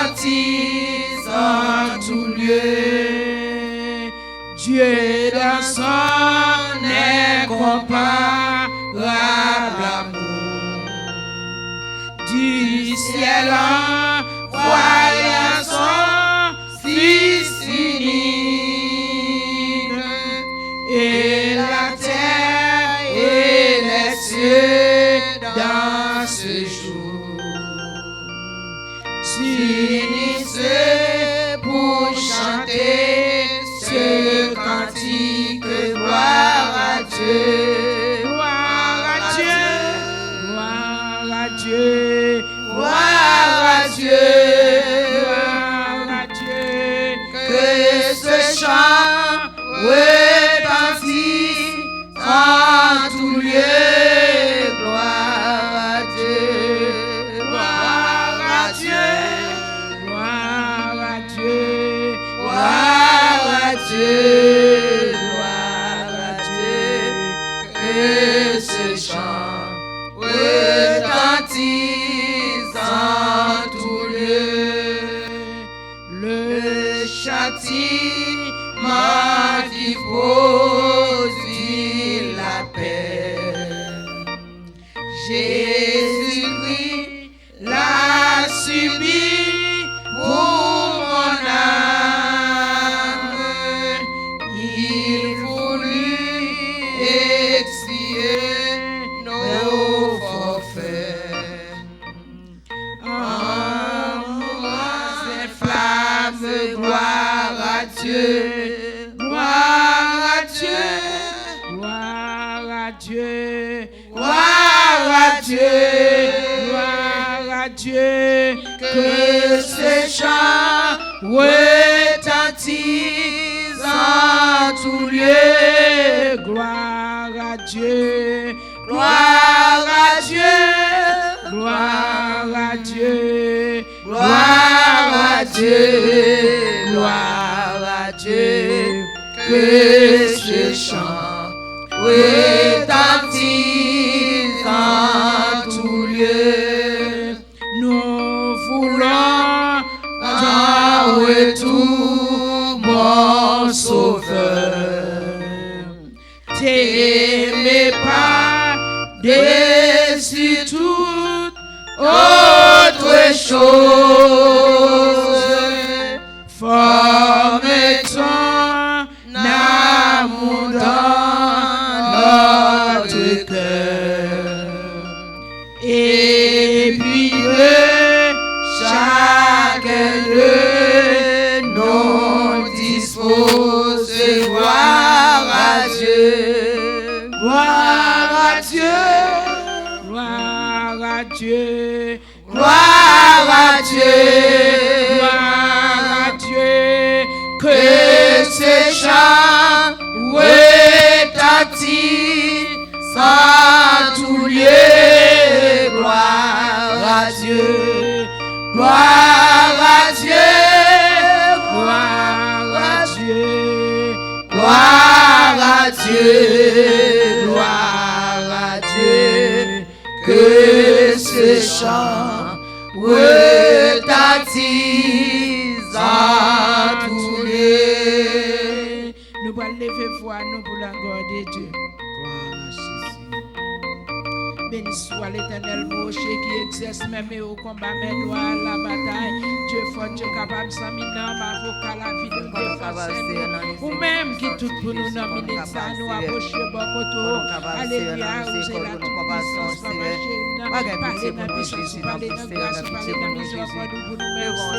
retentit en tout lieu. Dieu dans son incomparable amour, du ciel envoya son Fils unique, et la terre et les cieux dans ce jour s'unissent pour chanter ce cantique. Gloire à Dieu, gloire à Dieu, gloire à Dieu, gloire à Dieu, gloire à Dieu. Que ce chant retentit en tout lieu. Gloire à Dieu, gloire à Dieu, gloire à Dieu, gloire à Dieu, gloire à Dieu. Que ce chant retentit en tout lieu. Le châtiment qui produit la paix, Jésus-Christ l'a subi pour mon âme. Il voulut expier nos forfaits. En mourant ses flammes, gloire à Dieu, gloire à Dieu, gloire à Dieu, gloire à Dieu, gloire à Dieu. Que ce chant retentit en tout lieu. Gloire à Dieu, gloire à Dieu, gloire à Dieu, gloire à Dieu, gloire à Dieu. Que ce chant retentit en tout lieu. Nous voulons en retour, mon Sauveur, t'aimer pas dessus toute autre chose. Forme ton amour dans notre cœur, et puis de chacun de nous dispose. Gloire à Dieu, gloire à Dieu, gloire à Dieu, gloire à Dieu, gloire à Dieu. Que ce chant retentit en tout lieu. Gloire à Dieu, gloire à Dieu, gloire à Dieu, gloire à Dieu, gloire à Dieu. Que ce chant retentit en tout lieu. Nous allons lever voix nous pour la gloire de Dieu. Gloire à Jésus. Béni soit l'Éternel, Moshe qui exerce même au combat, mais doit à la bataille. Dieu fort, Dieu capable, sans minant, ma vocal la vie de défense. Ou même qui tout pour nous nominer ça, nous approcher beaucoup. Alléluia, vous êtes la toute-puissance, papa chéri. Parlez dans la puissance, parlez dans la grâce, parlez dans la miséricorde, nous vous remercions.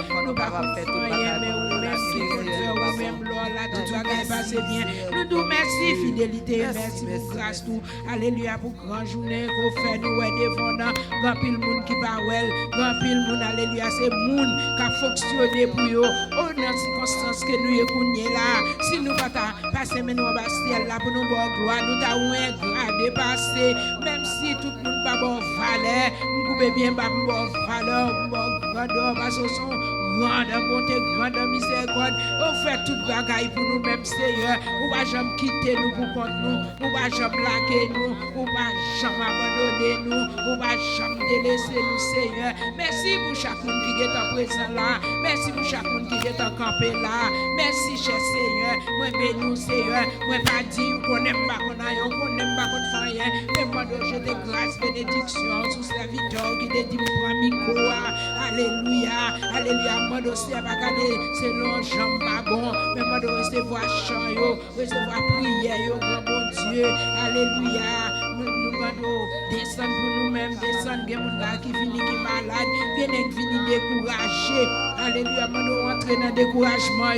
Nous ne pouvons pas faire rien, mais vous merci, vous-même, Lord, là, tout va passer bien. Nous nous merci, fidélité, merci pour grâce, tout. Alléluia, pour grand journée. Qu'on fait nous devant nous, grand pile monde qui parle, grand pile monde, alléluia, c'est monde qui a fonctionné pour eux, dans les circonstances que nous écoutons là. Si nous ne pas passer, mais nous va là pour nous voir gloire, nous avons un grade passé, même si tout le monde pas bon valeur, nous pouvons bien pas bon valeur, bon grandeur, parce que son grande bonté, grande miséricorde. On fait toute bagaille pour nous-mêmes, Seigneur. On va jamais quitter nous pour contre nous. On va jamais laquer nous. On va jamais abandonner nous. On va jamais délaisser nous, Seigneur. Merci pour chaque monde qui est en présent là. Merci pour chaque monde qui est en campé là. Merci, cher Seigneur. Moi, bénis, Seigneur. Moi, pas dire qu'on n'aime pas qu'on aille, qu'on n'aime pas qu'on fasse rien. Mais moi, je te grâce, bénédiction sur serviteur qui te dit pour amico. Alléluia. Alléluia. Moi, aussi, à Bacadé, c'est long, j'aime pas bon. Mais moi, je recevoir chant, recevoir prière, grand bon Dieu. Alléluia. Descendre pour nous-mêmes, descendre, il y a des gens qui finissent qui malade, qui finissent découragés. Alléluia, nous entrer dans le découragement,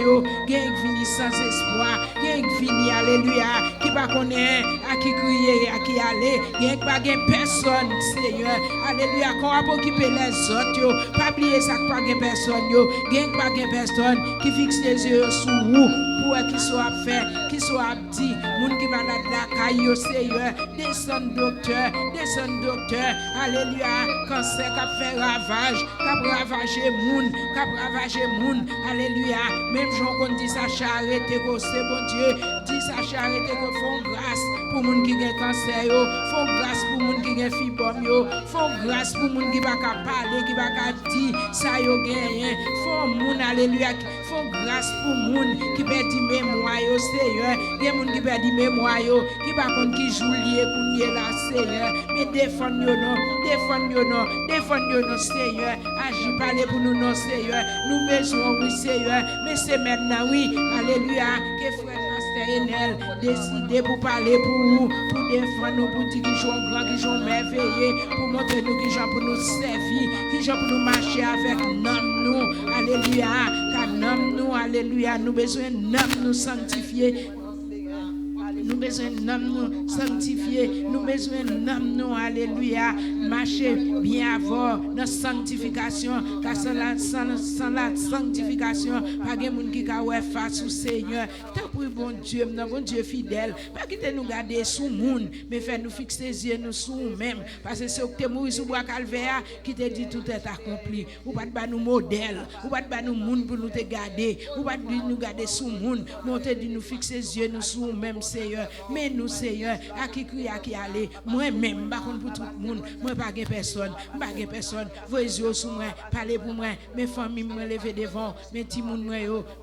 qui finissent sans espoir, qui finissent, alléluia, qui ne connaissent pas à qui crier, à qui aller, qui ne pas personne, Seigneur. Alléluia, qu'on va occuper les autres, pas oublier ça, pas personne, qui ne pas personne qui fixe les yeux sur vous. Qui soit fait, qui soit dit, moun qui malade la caillou, Seigneur, descend docteur, alléluia, cancer qui a fait ravage, qui a ravagé moun, alléluia, même Jean qu'on dit ça charrette, c'est bon Dieu, dit ça charrette, que font grâce pour moun qui a cancer, font grâce pour moun qui a fibrome, font grâce pour moun qui va parler, qui va dire, ça yo gagne, font moun, alléluia, font grâce pour moun qui perd mémoire, Seigneur. Il y a des gens qui perdent mémoire, qui par contre qui jouent lié pour nier la Seigneur. Mais défendez-nous, Seigneur. Agis, parlez pour nous, non, Seigneur. Nous besoin, oui, Seigneur. Mais c'est maintenant, oui. Alléluia. Que frère Pasteur Enel décide pour parler pour vous, pour défendre nous, pour dire qu'ils sont grands, qu'ils sont merveilleux, pour montrer nous qu'ils sont pour nous servir, qu'ils sont pour nous marcher avec nous. Alléluia. Car nous, alléluia. Nous besoin nous sanctifier. Nous besoin nous sanctifier. Nous besoin nous, alléluia, marcher bien avant notre sanctification. Car sans la sanctification, pas de monde qui a face au Seigneur. Tant pour bon Dieu, bon Dieu fidèle. Pas quitter nous garder sous le monde, mais faire nous fixer les yeux nous sous nous-mêmes. Parce que c'est que tu es mort sous bois calvaire qui te dit tout est accompli. Ou pas de nous modèle, ou pas de nous monde pour nous te garder, ou pas de nous garder sous le monde, mais on te dit nous fixer les yeux nous sous nous-mêmes, Seigneur. Mais nous, Seigneur, à qui crie, à qui aller, moi-même, pas pour tout le monde, moi pas de personne, vos yeux sous moi, parlez pour moi, mes familles me lever devant, mes petits moun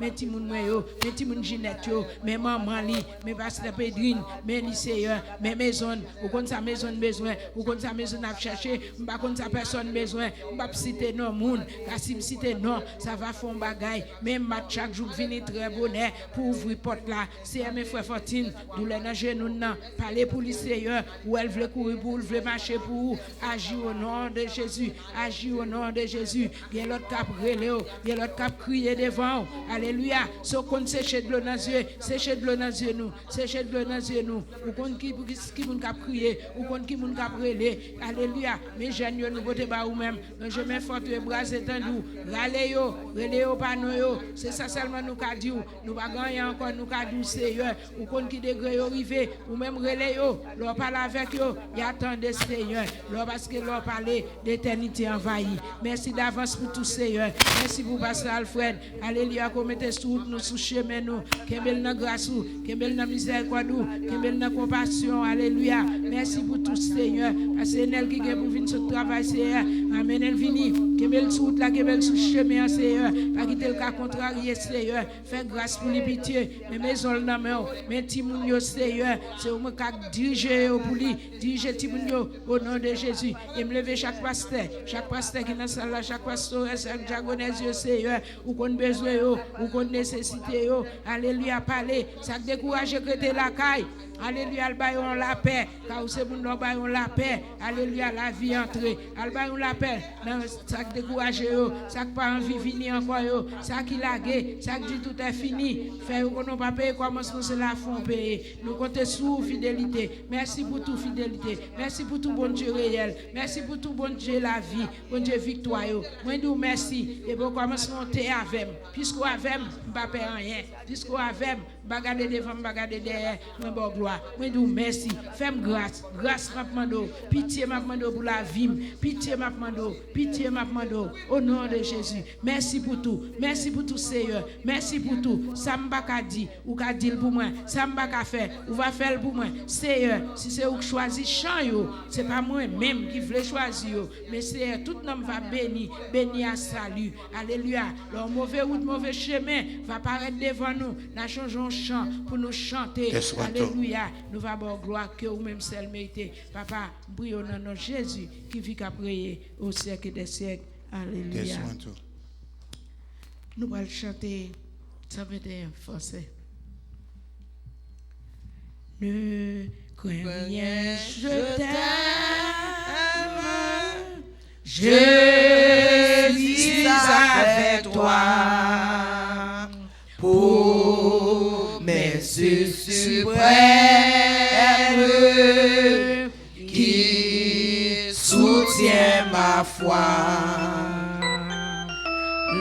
mes petits moun Ginette, mes mamans, mes pasteur Pédrine, mes lycéens, mes maisons, ou comme ça maison besoin, ou comme ça maison à chercher, pas comme ça personne besoin, pas citer non moun, car si me citer non, ça va faire un bagaille, même chaque jour venir très bonheur pour ouvrir porte là, c'est mes frères Fortine, douleur dans genou nan, parler pour le Seigneur, ou elle veut courir pour, elle veut marcher pour, agir au nom de Jésus, agir au nom de Jésus. Il y a l'autre cap relé, il y a l'autre cap crier devant. Alléluia. Ce qu'on sécher de l'eau dans les yeux, sécher de l'eau dans les yeux nous, sécher de l'eau dans les yeux nous. Ou qu'on qui moun cap crier, ou qu'on qui moun cap relé. Alléluia. Mes jeunes nous voter ba ou même. Je mets fort les bras étendus. Relé yo pas nous yo. C'est ça seulement nous qu'a dit. Nous pas gagner encore nous qu'a dit Seigneur. Ou qu'on qui degré arrivé, ou même relé yo, l'on parle avec yo, y attendez Seigneur, parce que l'on parle d'éternité envahie. Merci d'avance pour tout Seigneur. Merci pour Pasteur Alfred. Alléluia, qu'on mette sous nous sous chemin nous, qu'embel na grâce ou, qu'embel na miséricorde ou, qu'embel na compassion. Alléluia. Merci pour tout Seigneur. Parce que elle qui vient pour venir ce travail Seigneur. Amen, elle vini. Qu'embel sous là, qu'embel sous chemin Seigneur. Pas quitter le cas contrarié Seigneur. Fais grâce pour les pitié. Mais maison dans main, mais timoun yo Seigneur. C'est au moins qu'à diriger pour lui, diriger timoun au nom de Jésus. Et me lever chaque pasteur qui est dans salle là, chaque pasteur, chaque diaconesse Seigneur, ou qu'on besoin ou qu'on nécessité alléluia, parler, ça décourager que t'es la caille. Alléluia, albayon la paix, car c'est bon albayon la paix. Alléluia, la vie entrée. Albayon la paix, ça décourager ça pas envie finir encore ça qui lague, ça dit tout est fini. Fait qu'on n'a pas payé comment c'est la font payer. fidélité. Nous comptons sur fidélité. Merci pour toute fidélité. Merci pour tout bon Dieu réel. Merci pour tout bon Dieu la vie. Bon Dieu victoire. Moi, nous merci. Et pour commencer à monter avec. Puisqu'on avec, je ne vais pas faire rien. Puisqu'on avec, je vais garder devant, je vais garder derrière. Moi, bon gloire. Moi, nous merci. Fais-moi grâce. Grâce, m'a demandé. Pitié, m'a demandé pour la vie. Pitié, m'a demandé. Pitié, m'a demandé. Au nom de Jésus. Merci pour tout. Merci pour tout, Seigneur. Merci pour tout. Ça m'a pas dit. Ou qu'a dit pour moi. Ça m'a pas fait. Ou va faire pour moi. Seigneur, si c'est vous qui choisissez chant, ce n'est pas moi-même qui voulais choisir. Mais Seigneur, tout le monde va bénir. Bénir à salut. Alléluia. Le mauvais route, mauvais chemin va apparaître devant nous. Nous changeons chant pour nous chanter. Alléluia. Nous allons gloire que vous-même seul méritez. Papa, prions dans nom de Jésus qui vit qu'à prier au siècle des siècles. Alléluia. Nous allons chanter 121 français. Ne crains rien, je t'aime, je suis avec toi pour mes suprêmes qui soutient ma foi.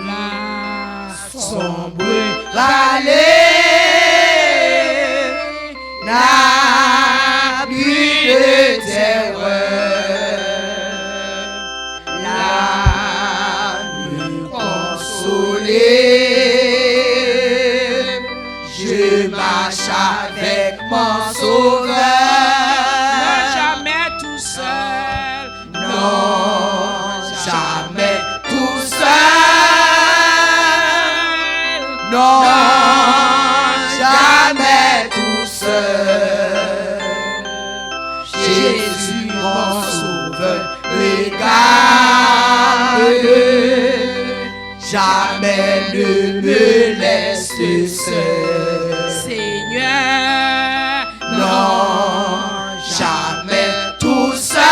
La sombre vallée n'a plus de terreur, la nuit consolée, je marche avec mon sauveur. Non, jamais tout seul. Non, jamais tout seul. Non, jamais tout seul. Jésus mon sauveur me garde, jamais ne me laisse seul. Seigneur, non, jamais tout seul.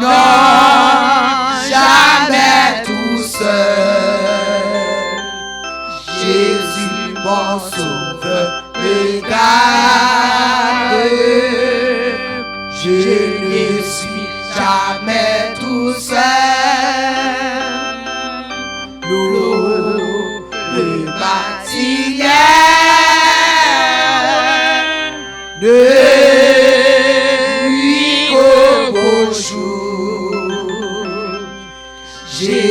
Non, jamais tout seul. Jésus mon sauveur me garde, je ne suis jamais tout seul. L'eau, le matinée, de nuit au beau jour, Jésus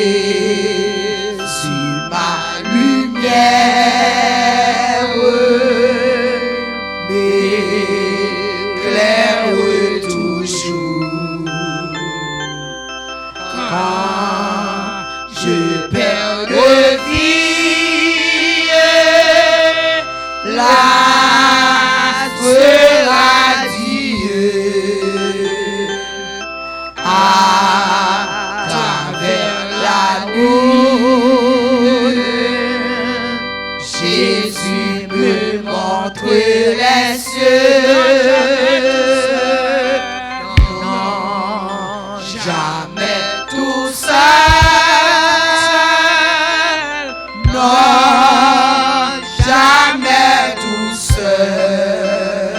ma lumière m'éclaire toujours. Quand je perds de vie, la sera Dieu à travers la nuit. Jésus me montre les cieux. Non, jamais tout seul. Non, jamais tout seul.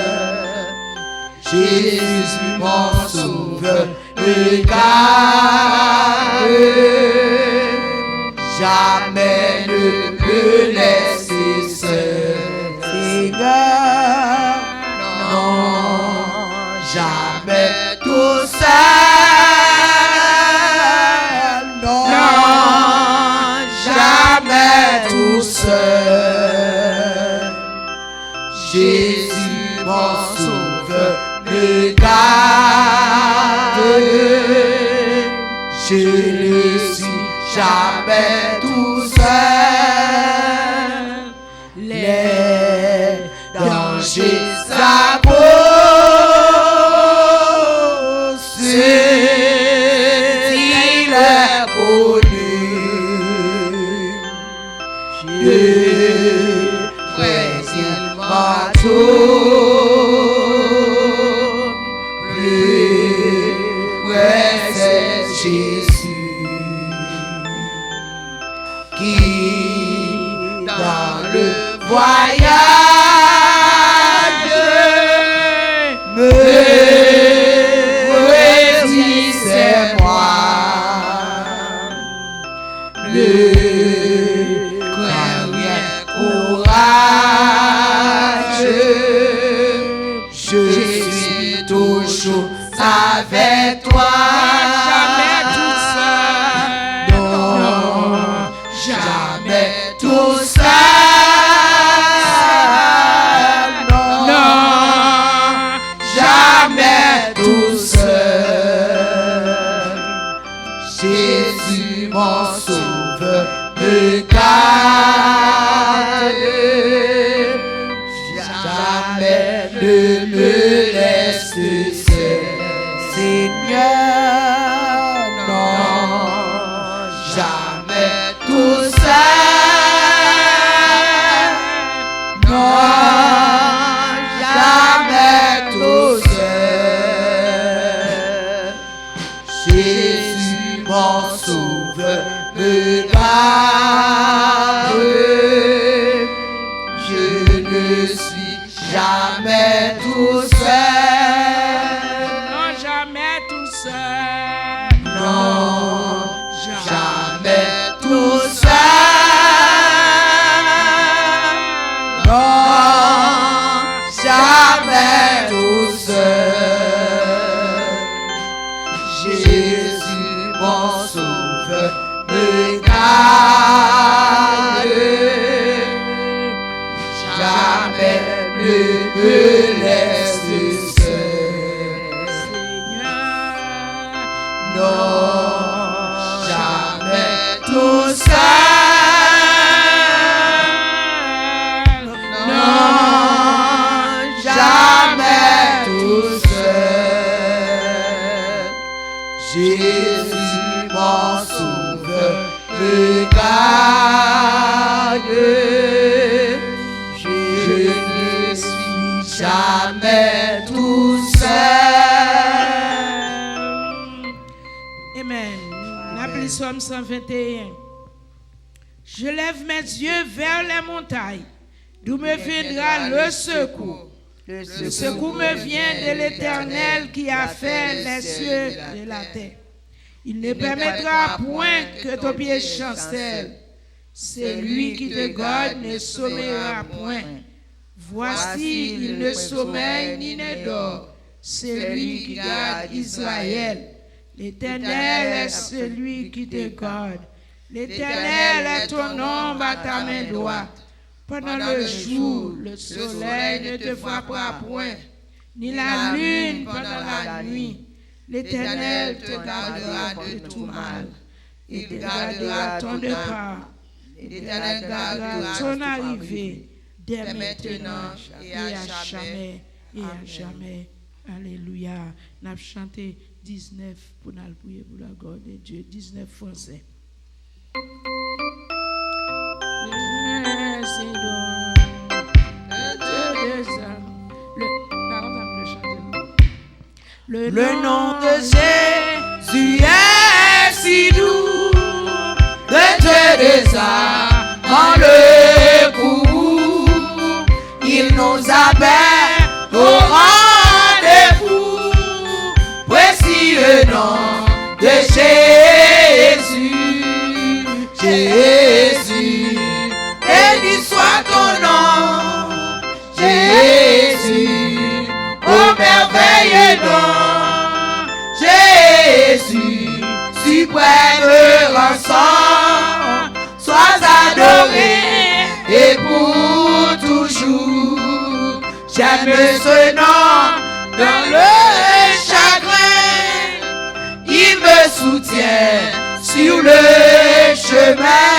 Jésus mon sauveur me garde, jamais ne me laisse seul. Seigneur, non, jamais tout seul. Non, jamais tout seul. Jésus mon sauveur me garde, je ne suis jamais tout seul. Les dangers s'approchent, il est connu. De Brésil m'entoure, plus près c'est Jésus qui dans le voyage ne crains rien, courage. Je suis toujours avec toi. Jamais tout seul. Non, jamais tout seul. Jésus mon sauveur me garde, jamais ne me laisse seul. Seigneur, non, jamais tout seul. Non, jamais tout seul. Jésus mon sauveur me garde, je ne suis jamais tout seul. Non, jamais tout seul. Non, jamais tout seul. Non, jamais tout seul. Jésus mon sauveur me garde, jamais ne me laisse seul. Non, jamais tout seul. Non, jamais tout seul. Jésus mon sauveur me garde, je ne suis jamais tout seul. Amen. L'appli Somme 121. Je lève mes yeux vers les montagnes, d'où me viendra le secours. Le secours me vient de l'Éternel qui a fait les cieux et la terre. Il ne permettra point que ton pied chancelle. C'est lui qui te garde ne sommeillera point. Voici, il ne sommeille ni ne dort. C'est lui qui garde Israël. L'Éternel est celui qui te garde. L'Éternel est ton ombre à ta main droite. Pendant le jour, le soleil ne te frappera point, ni la lune pendant la nuit. L'Éternel te gardera de tout mal. Il te gardera ton départ. L'Éternel gardera ton arrivée dès maintenant et à jamais et à jamais. Alléluia. Nous avons chanté 19 pour nous prier pour la gloire de Dieu. 19 français. Le nom de Jésus est si doux, de Teresa en le cou. Il nous appelle au rendez-vous, précieux nom de Jésus. Jésus, béni soit ton nom, Jésus, ô merveilleux nom. Jésus, suprême rançon, sois adoré et pour toujours. J'aime ce nom dans le chagrin, il me soutient sur le chemin.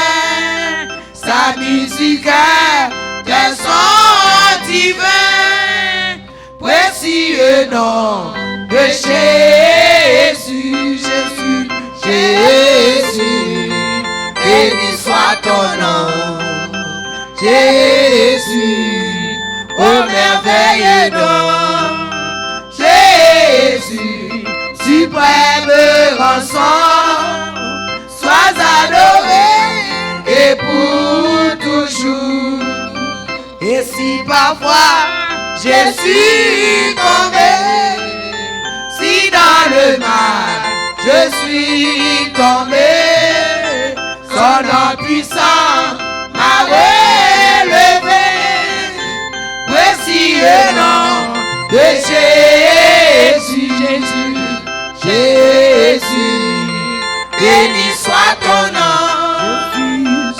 Sa musique est un son divin, précieux nom de Jésus, Jésus, Jésus, béni soit ton nom, Jésus, ô merveilleux nom, Jésus, suprême rançon, sois adoré et pour toujours. Et si parfois je suis tombé, si dans le mal je suis tombé, son son nom puissant m'a relevé. Voici le nom de Jésus, Jésus, béni soit ton nom,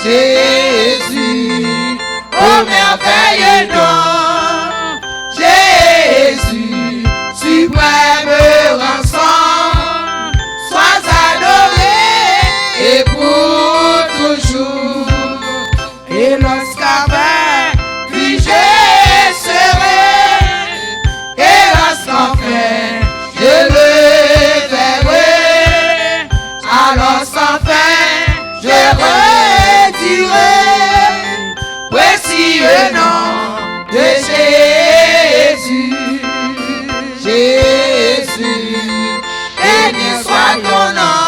Jésus, ô merveilleux nom, Jésus, suprême rançon, sois adoré et pour toujours. Et lorsqu'avec lui je serai, et lorsqu'enfin je le verrai, alors sans fin je redirai, voici le nom de Jésus, Jésus, béni soit ton nom,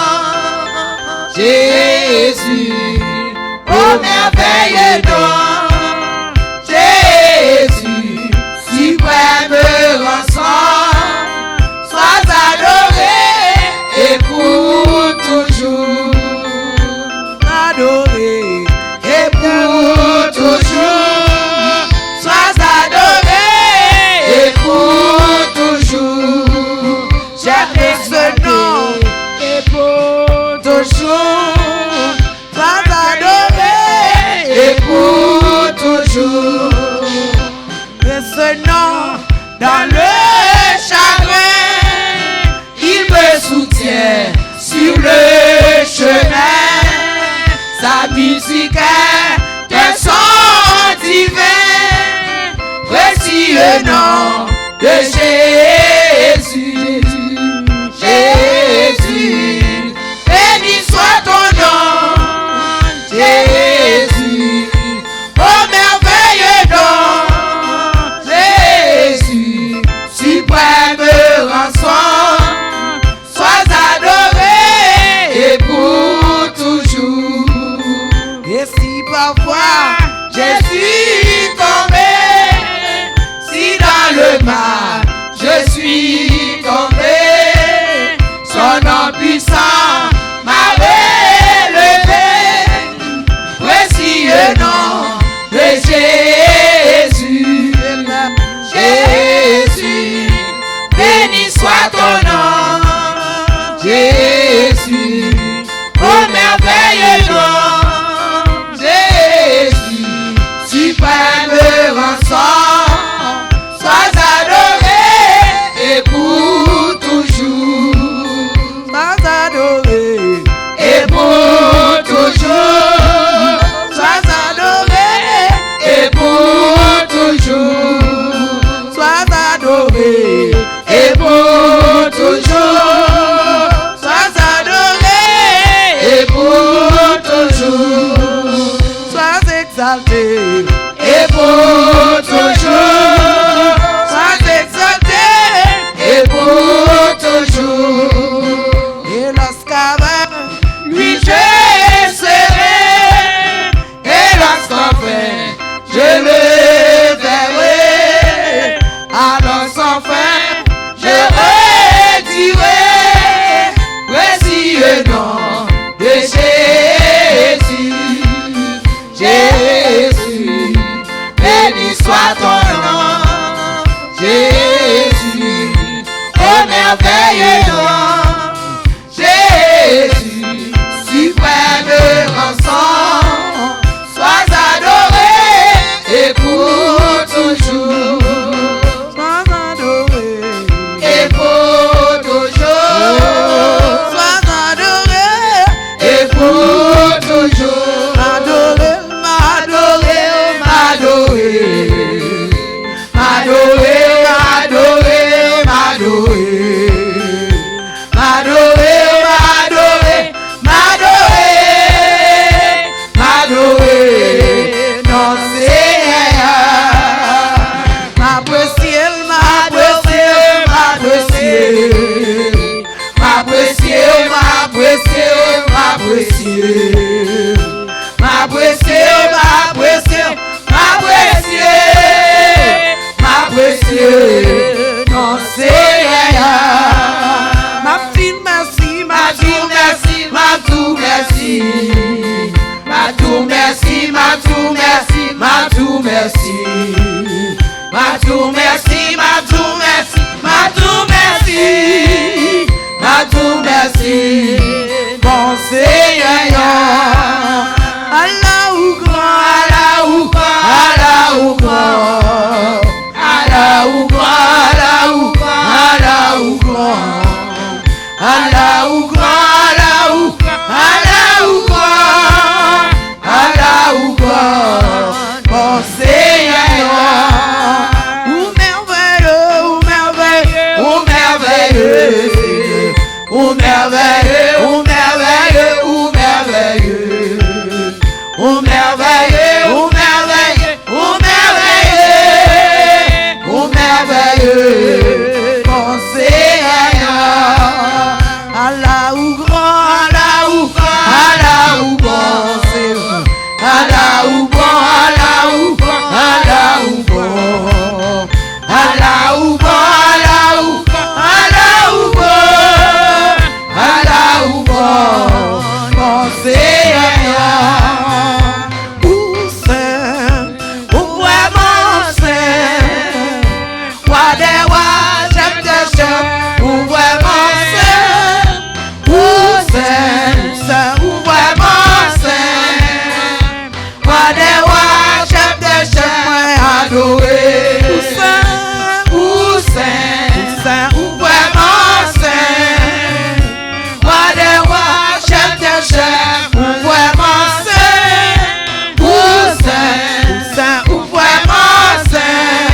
Jésus, ô merveilleux nom, Jésus, suprême rançon, sois adoré et pour toujours. Adoré et pour toujours, sois adoré et pour toujours. J'aime ce nom et pour toujours, sois adoré et pour toujours. Et ce nom dans le chagrin, il me soutient sur le chemin. Sa musique est un son divin. Voici le nom de Jésus, Jésus, béni soit ton nom, Jésus, ô merveilleux nom, Jésus, suprême rançon, sois adoré et pour toujours. Et si parfois je suis tombé, si dans le mal je suis tombé, son nom puissant m'a relevé. Voici le nom de Jésus, Jésus, béni soit ton nom, Jésus, ô merveilleux nom, Jésus, suprême rançon, sois adoré et pour toujours, sois adoré et pour toujours, sois adoré et pour toujours, sois adoré et pour toujours, sois adoré et pour toujours, sois exalté et pour toujours, sois exalté et pour toujours. Et lorsqu'avec lui je serai, et lorsqu'enfin je le verrai, alors sans fin je redirai, voici le nom de Jésus, Jésus, béni soit ton nom, Jésus, ô merveilleux nom, Jésus, suprême rançon, sois adoré et pour toujours, sois adoré et pour toujours, sois adoré et pour toujours, adoré, m'adorer, m'adorer, m'adorer, m'adorer, m'adorer, oh merveilleux, oh merveilleux, oh merveilleux, oh merveilleux, mon Seigneur. Allah ou grand, Allah ou grand, Allah ou bon, c'est vrai. Allah ou bon, Allah ou bon, Allah ou bon, Allah ou bon, Allah ou bon, Allah ou bon, Allah ou bon, mon Seigneur. Ou saint, ou vraiment saint, roi des rois, chef des chefs, ou vraiment saint, ou saint, ou vraiment saint, roi des rois, chef des chefs, moi adoré. Ou saint, ou vraiment saint, roi des rois, chef des chefs, ou vraiment saint, ou vraiment saint,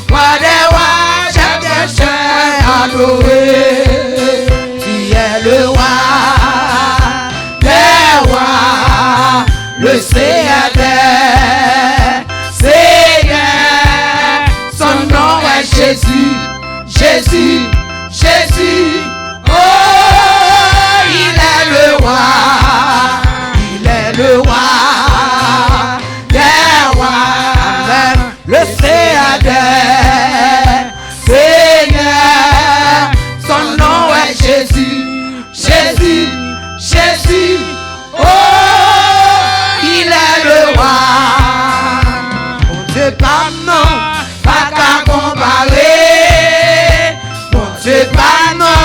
roi des rois, chef des chefs, adoré. Tu es le roi des rois, le Seigneur des Seigneurs. Son nom est Jésus, Jésus, Jésus. Oh, il est le roi, il est le roi des rois, le Seigneur des Seigneurs. Son nom est Jésus, Jésus, Jésus. Oh, il est le roi. Mon Dieu, pas non, pas qu'à comparer. Mon Dieu, pas non,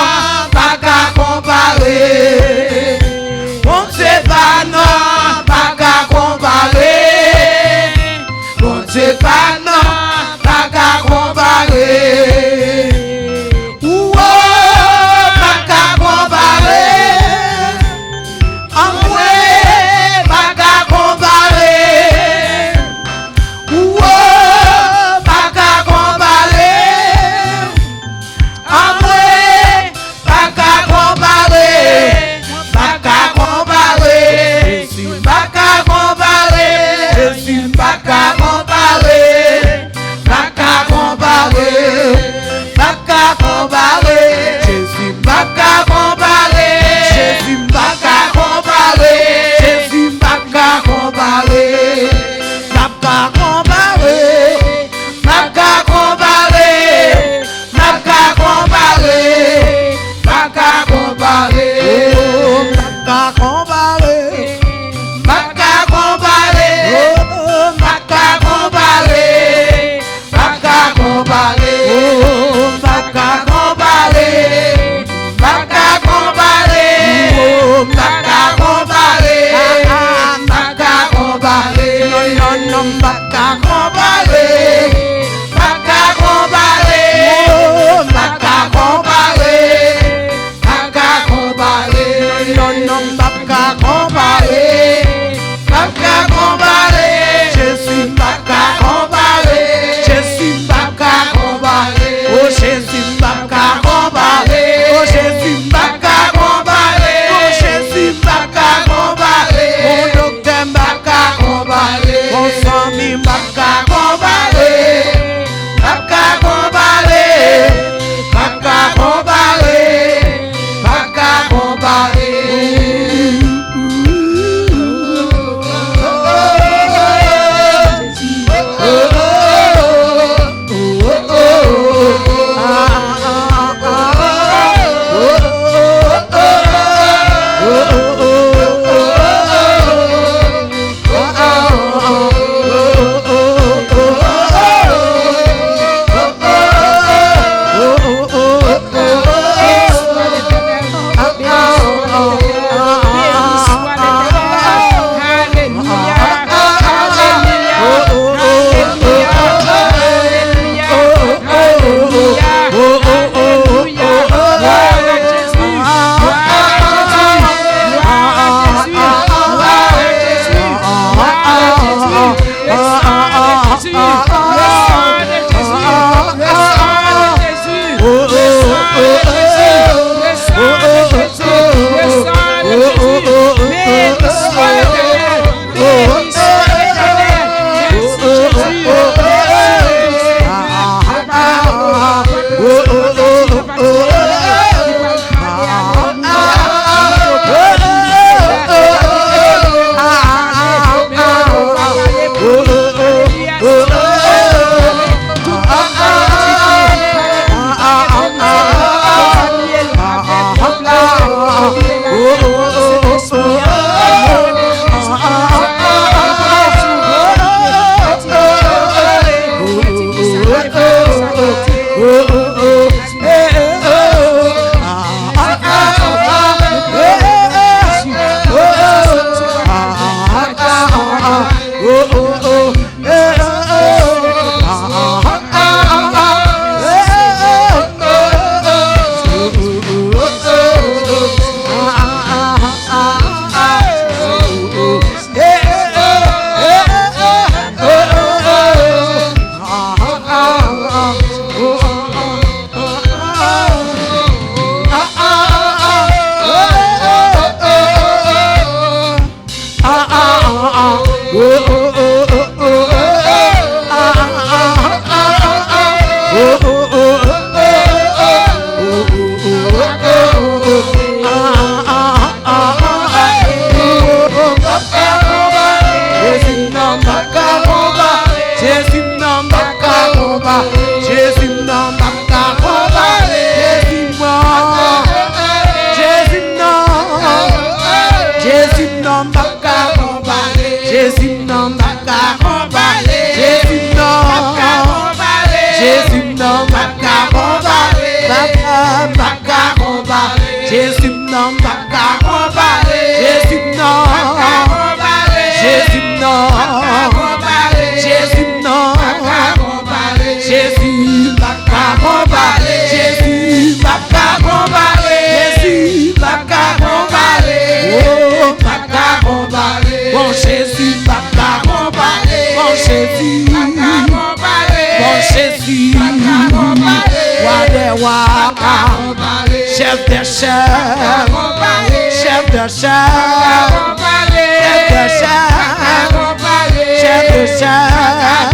non pas qu'à comparer. Jésus non pas qu'à comparer. Jésus non. Jésus non pas qu'à comparer. Pas qu'à comparer. Jésus non pas qu'à comparer. Jésus non. Jésus non. Jésus non. Jésus pas qu'à comparer. Jésus pas qu'à comparer. Jésus pas qu'à comparer. Oh, pas qu'à comparer. Bon Jésus pas qu'à comparer. Bon Jésus pas qu'à comparer. Bon Jésus roi des rois, chef des chefs, chef de chefs, chef de chefs,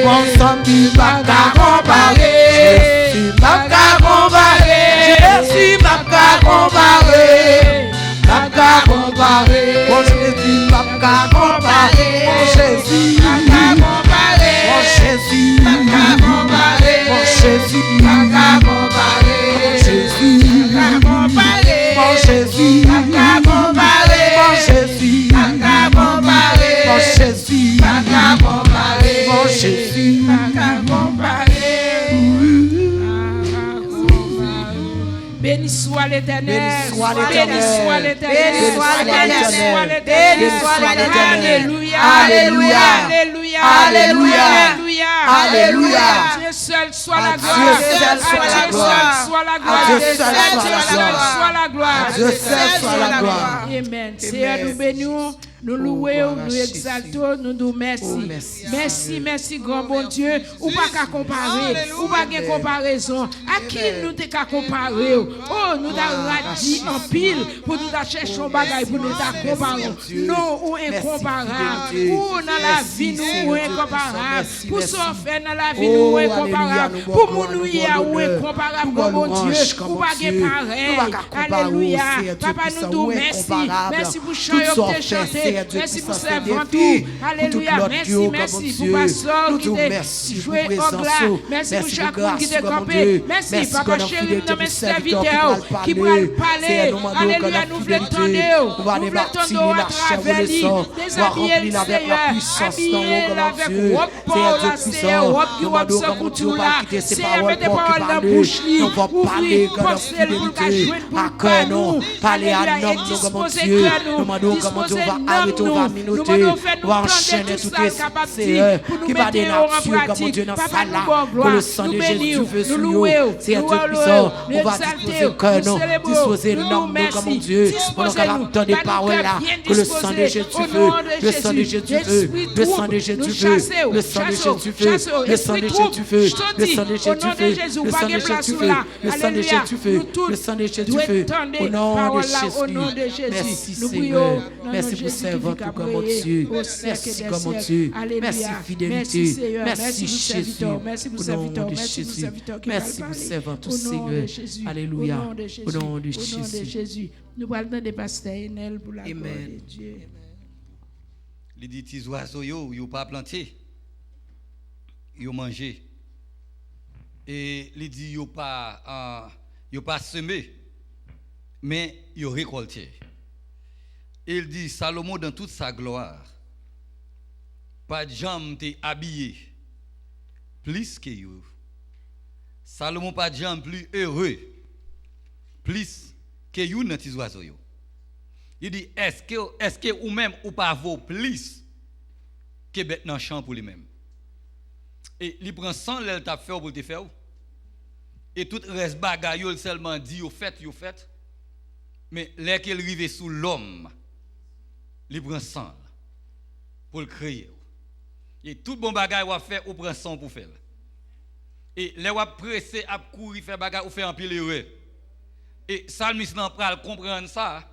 bon sang du pas qu'à comparer. Jésus pas qu'à comparer. Jésus pas qu'à comparer. Pas qu'à comparer. Bon Jésus pas qu'à comparer. Bon Jésus pas qu'à comparer. Bon Jésus pas qu'à comparer. Bon Jésus pas qu'à comparer. Jésus pas qu'à comparer. Bon Jésus pas qu'à comparer. Bon Jésus pas qu'à comparer. Bon Jésus pas qu'à comparer. Bon Jésus pas qu'à comparer. Béni soit l'Éternel. Béni soit l'Éternel. Béni soit l'Éternel. Béni soit l'Éternel. Béni soit l'Éternel. Alléluia. Alléluia. Alléluia. Alléluia. Dieu seul soit la gloire. Dieu seul soit la gloire. Soit la gloire. Dieu seul soit la Soit la gloire. Dieu seul soit la gloire. Amen. Seigneur, nous bénissons. Nous louons, nous exaltons, nous nous merci. Merci, merci, grand bon Dieu. Ou pas qu'à comparer, ou pas qu'à comparaison. À qui nous t'es qu'à comparer? Oh, nous t'avons dit en pile pour nous chercher un bagage pour nous comparer. Non, ou incomparable. Ou dans la vie, nous, ou incomparable. Pour ce faire dans la vie, nous, ou incomparable. Pour nous, y a ou incomparable, grand bon Dieu. Ou pas qu'à pareil. Alléluia. Papa, nous nous merci. Merci pour chanter, chanter. Merci pour ce ventoux. Alléluia. Merci, merci pour pasteur qui t'a joué au glas. Merci pour chaque monde qui t'a campé. Merci, papa chéri, dans mes serviteurs qui veulent parler. Alléluia, nous voulons tendre. Nous voulons tendre à travers lui. Déshabiller le Seigneur. Habiller avec robe pour la Seigneur. Robe qui robe sans couture là. Seigneur, mettez parole dans la bouche. Ouvrir, penser pour le jouer pour le cœur nous. Alléluia, et disposer cœur nous. Disposer nous demandons faire nous prendre tout ça capable pour nous mettre en pratique. Papa, nous bon gloire, nous bénir, nous louer, nous exalter, nous célébrer, nous merci. Disposez-nous, des paroles là, que le sang de Jésus veut, le sang de Jésus veut, le sang de Jésus veut, le sang de Jésus veut, le sang de Jésus veut, le sang de Jésus veut, le sang de Jésus veut, le sang de Jésus veut, le sang de Jésus veut, au nom de Jésus. Merci Seigneur, merci pour servant tout comme Dieu, merci comme Dieu, merci fidélité, merci Jésus, merci pour au nom de Jésus, merci pour servant tout Seigneur, alléluia, au nom de Jésus. Nous parlons des pasteurs Enel pour la gloire de Dieu. Les petits oiseaux, ils n'ont pas planté, ils ont mangé. Et les dit, ils n'ont pas semé, mais ils ont récolté. Et il dit, Salomon dans toute sa gloire, pas de jambe t'es habillé plus que vous. Salomon pas de jambe plus heureux, plus que vous dans les oiseaux. Il dit, est-ce que ou même ou pas vaut plus que bête dans le champ pour lui-même? Et il prend 100 l'elle t'a fait pour te faire. Et tout reste bagaille, il seulement dit, yo fait. Mais là qu'il arrive sous l'homme, il prend 100 pour le créer. Et tout bon bagaille va faire, ou prend 100 pour faire. Et là va presser à courir faire bagaille ou faire un pile heureux. Et Salmiste n'en pral comprendre ça.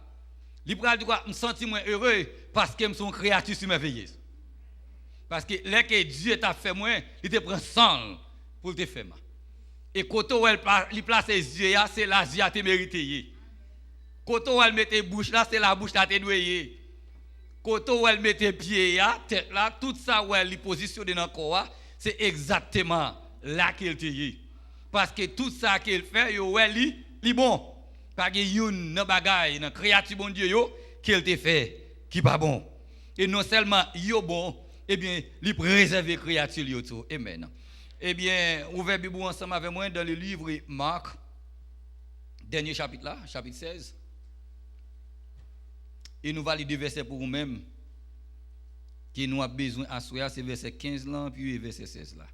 Il pral dit quoi, me sentir moins heureux parce que me sont créature merveilleuse. Parce que là que Dieu t'a fait moi, il te prend 100 pour te faire. Et quand il place ses yeux là, c'est la vie à te mériter. Quand elle met tes bouches là, c'est la bouche à te noyer. Quand elle met tes pieds là, tête là, tout ça où elle positionne dans le corps, c'est exactement là qu'il te y. Parce que tout ça qu'il fait, il bon. Parce que yon nan bagay nan créature bon Dieu yo qu'il te fait qui pas bon. Et non seulement yo bon, eh bien, il préserve créature yo tout. Amen. Eh bien, ouvrez Bible ensemble avec moi dans le livre Marc, dernier chapitre là, chapitre 16. Et nous validons verset pour nous-mêmes qui nous a besoin à soi, c'est verset 15 là, puis verset 16 là.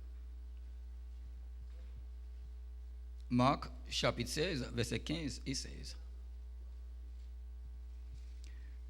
Marc, chapitre 16, verset 15 et 16.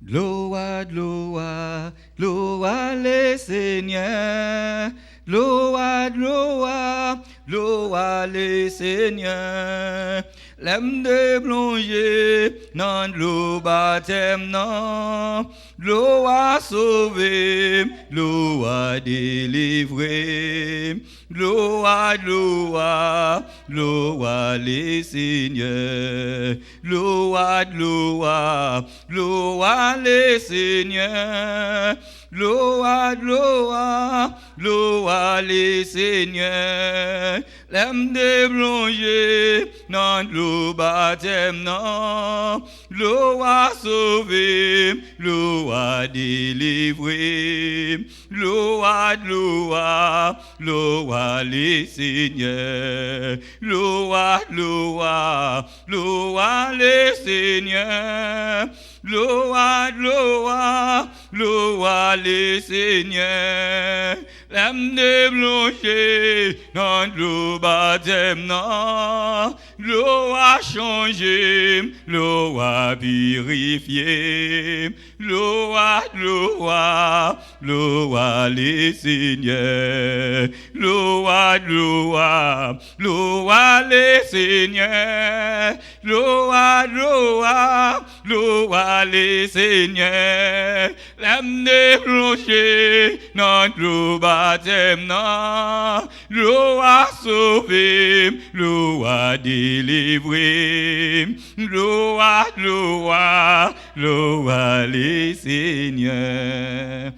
Gloire, gloire, gloire le Seigneur. Gloire, gloire, gloire le Seigneur. L'aime de plonger dans l'eau baptême, non. L'eau a sauvé, l'eau a délivré. Gloire, gloire, gloire le Seigneur. Gloire, gloire, gloire le Seigneur. Gloire, gloire, gloire le Seigneur. L'aime de plonger dans l'eau baptême, non. L'eau a sauvé, l'eau a délivré. Gloire, gloire, gloire le Seigneur. Gloire, gloire, gloire le Seigneur. Gloire, gloire, gloire le Seigneur. L'aime de plonger dans l'eau baptême, non. L'eau a changé, l'eau a purifié. Gloire, gloire, gloire le Seigneur. Gloire, gloire, gloire le Seigneur. Gloire, gloire, gloire le Seigneur. L'aime de plonger dans l'eau baptême, non. L'eau a sauvé, l'eau a délivré. Gloire, gloire, gloire le Seigneur.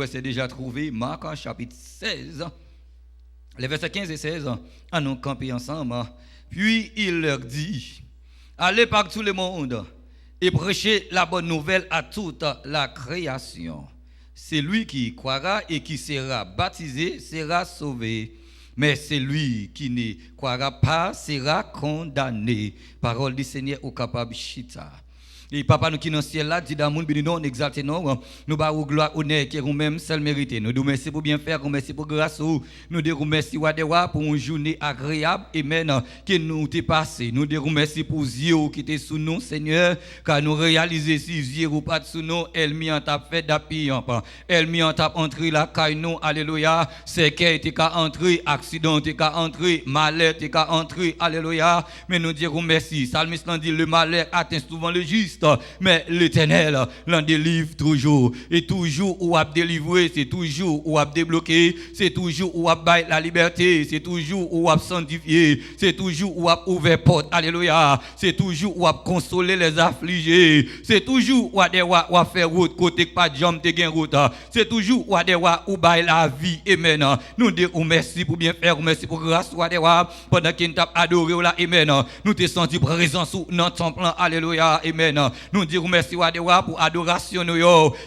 C'est déjà trouvé Marc chapitre 16, les versets 15 et 16, à nous camper ensemble. Puis il leur dit, allez par tout le monde et prêchez la bonne nouvelle à toute la création. Celui qui croira et qui sera baptisé sera sauvé, mais celui qui ne croira pas sera condamné. Parole du Seigneur au capable chita. Et papa nous qui dans le ciel là, dit dans le monde, nous exaltons, nous bavons gloire, honneur, qui est nous-mêmes seul mérité. Nous nous remercions pour bien faire, nous remercions pour grâce, nous nous remercions pour une journée agréable, amen, que nous t'es passé. Nous nous remercions pour Dieu qui était sous nous, Seigneur, car nous réalisons si Dieu ou pas sous nous, elle m'y en t'a fait d'appui, elle m'y en t'a entré la caille nous, alléluia, c'est qu'elle était qu'à entrer, accident était qu'à entrer, malheur était qu'à entrer, alléluia, mais nous disons merci. Salmiste dit le malheur atteint souvent le juste. Mais l'Éternel l'en délivre toujours. Et toujours où a délivré, c'est toujours où a débloqué, c'est toujours où a baillé la liberté, c'est toujours où a sanctifié, c'est toujours où a ouvert porte. Alléluia. C'est toujours où a consolé les affligés. C'est toujours où a fait route côté pas de jambe te gain route. C'est toujours où a où baille la vie. Amen. Nous disons merci pour bien faire, merci pour grâce pendant qu'il t'a adoré là. Amen. Nous te senti présent sous notre temple. Alléluia. Amen. Nous disons merci pour adoration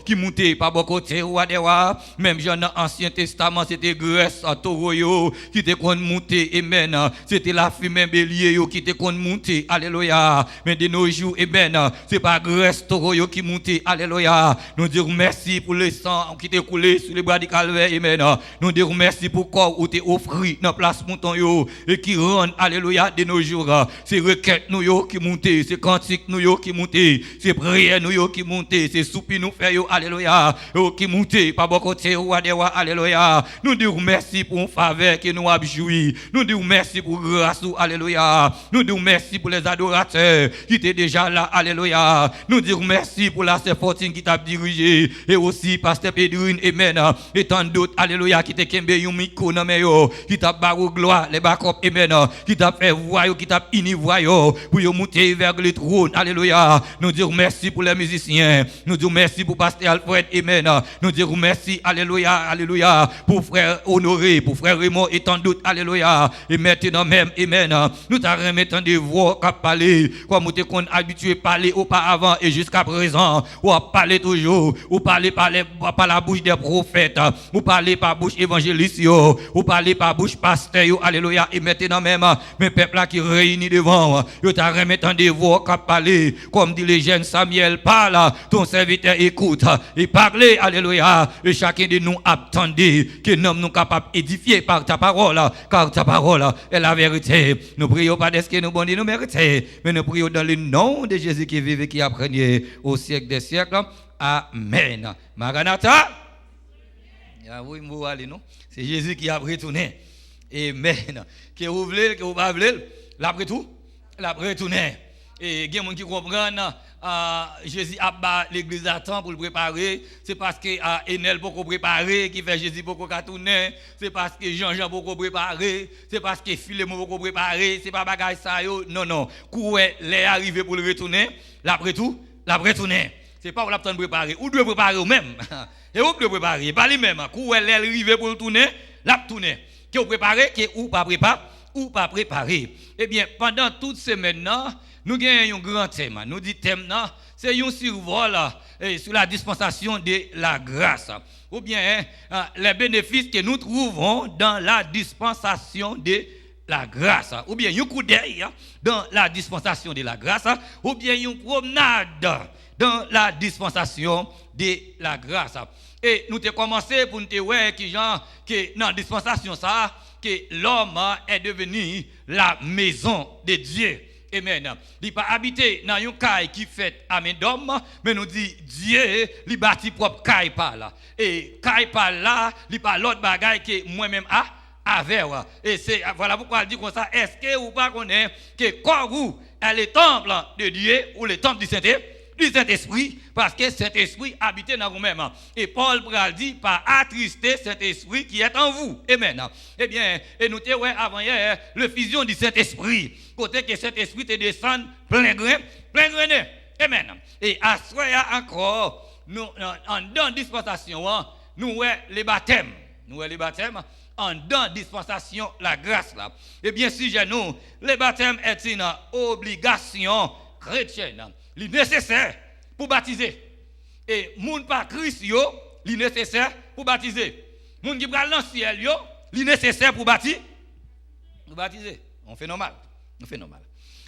qui montait par beaucoup côté même dans l'Ancien Testament c'était Grèce taureau qui était monté, amen, c'était la fumée bélier qui était monté, alléluia, mais de nos jours, amen, c'est pas Grèce taureau qui montait, alléluia. Nous disons merci pour le sang qui était coulé sur les bras du calvaire, amen. Nous disons merci pour le corps où tu offert dans la place mouton et qui rend, alléluia, de nos jours, c'est requête nous qui montait, c'est cantique nous qui montait, c'est prière nous qui monter, c'est soupir nous faire alléluia, qui monter pas beaucoup côté alléluia. Nous disons merci pour une faveur que nous avons joui. Nous disons merci pour grâce, alléluia. Nous disons merci pour les adorateurs qui étaient déjà là, alléluia. Nous disons merci pour la sœur Fortune qui t'a dirigé et aussi pasteur Pedrine, amen, et tant d'autres, alléluia, qui t'a kembe yon micro nan men yo, qui t'a barou gloire les backup, amen, qui t'a fait voix, qui t'a ini voix pour yon monter vers le trône, alléluia. Nous disons merci pour les musiciens. Nous disons merci pour Pasteur Alfred. Amen. Nous disons merci, alléluia, alléluia, pour frère Honoré, pour frère Raymond et tant d'autres, alléluia. Et maintenant même, amen. Nous t'avons remettant des voix qui parlent, comme nous t'es habitué à parler auparavant et jusqu'à présent, ou à parler toujours, ou parler par la bouche des prophètes, ou parler par bouche évangéliste, ou parler par bouche pasteur, alléluia. Et maintenant même, mes peuples qui réunis devant, nous t'avons remettant des voix qui parlent, comme dit le jeune Samuel, parle, ton serviteur écoute, et parle, alléluia. Et chacun de nous attendait que nous sommes capables d'édifier par ta parole, car ta parole est la vérité. Nous prions pas de ce que nous bon nous méritons, mais nous prions dans le nom de Jésus qui vive et qui a régné au siècle des siècles. Amen. Maranatha. Oui, non? C'est Jésus qui a retourné. Amen. Que vous voulez, que vous ne voulez, l'après tout, l'après retourné. Et il y a des gens qui comprennent. Jésus a bat l'église à temps pour le préparer. C'est parce que Enel pour préparer qui fait Jésus pour tourner. C'est parce que Jean-Jean pour préparer. C'est parce que Philémon pour préparer. C'est pas bagaille ça yo. Non non. Coué les arrivé pour le retourner. L'après tout, l'après tourner. C'est pas pour l'attendre préparer. Ou doit préparer ou même. Et vous devez préparer. Pas les mêmes. Coué les arrivé pour le tourner, la tourner. Que vous préparez, que ou pas préparer ou pas préparer. Eh bien pendant toute semaine là, nous avons un grand thème. Nous disons thème, c'est un survol sur la dispensation de la grâce. Ou bien les bénéfices que nous trouvons dans la dispensation de la grâce. Ou bien un coup d'œil dans la dispensation de la grâce. Ou bien une promenade dans la dispensation de la grâce. Et nous avons commencé pour nous dire que dans la dispensation, ça, que l'homme est devenu la maison de Dieu. Amen. Il n'est pas habité dans une caille qui fait amen d'homme, mais nous dit Dieu, il bâtit propre caille par là. Et caille par là, il pas l'autre bagaille que moi-même avec. Et c'est voilà pourquoi il dit comme ça. Est-ce que vous ne connaissez pas que quand vous est le temple de Dieu ou le temple du Saint-Esprit, parce que Saint-Esprit habite dans vous-même. Et Paul dit, pas attrister Saint-Esprit qui est en vous. Amen. Eh bien, et nous avons avant hier le fusion du Saint-Esprit. Côté que Saint-Esprit te descend plein grain. Amen. Et à ce moment encore, nous, en dans dispensation, nous avons les baptêmes. Nous avons les baptêmes. En dans dispensation, la grâce là. Et bien, si j'ai nous, les baptêmes est une obligation chrétienne. Il est nécessaire pour baptiser. Et moun pas Christ yo, il est nécessaire pour baptiser. Moun qui pral dans ciel yo, il est nécessaire pour baptiser. On fait normal.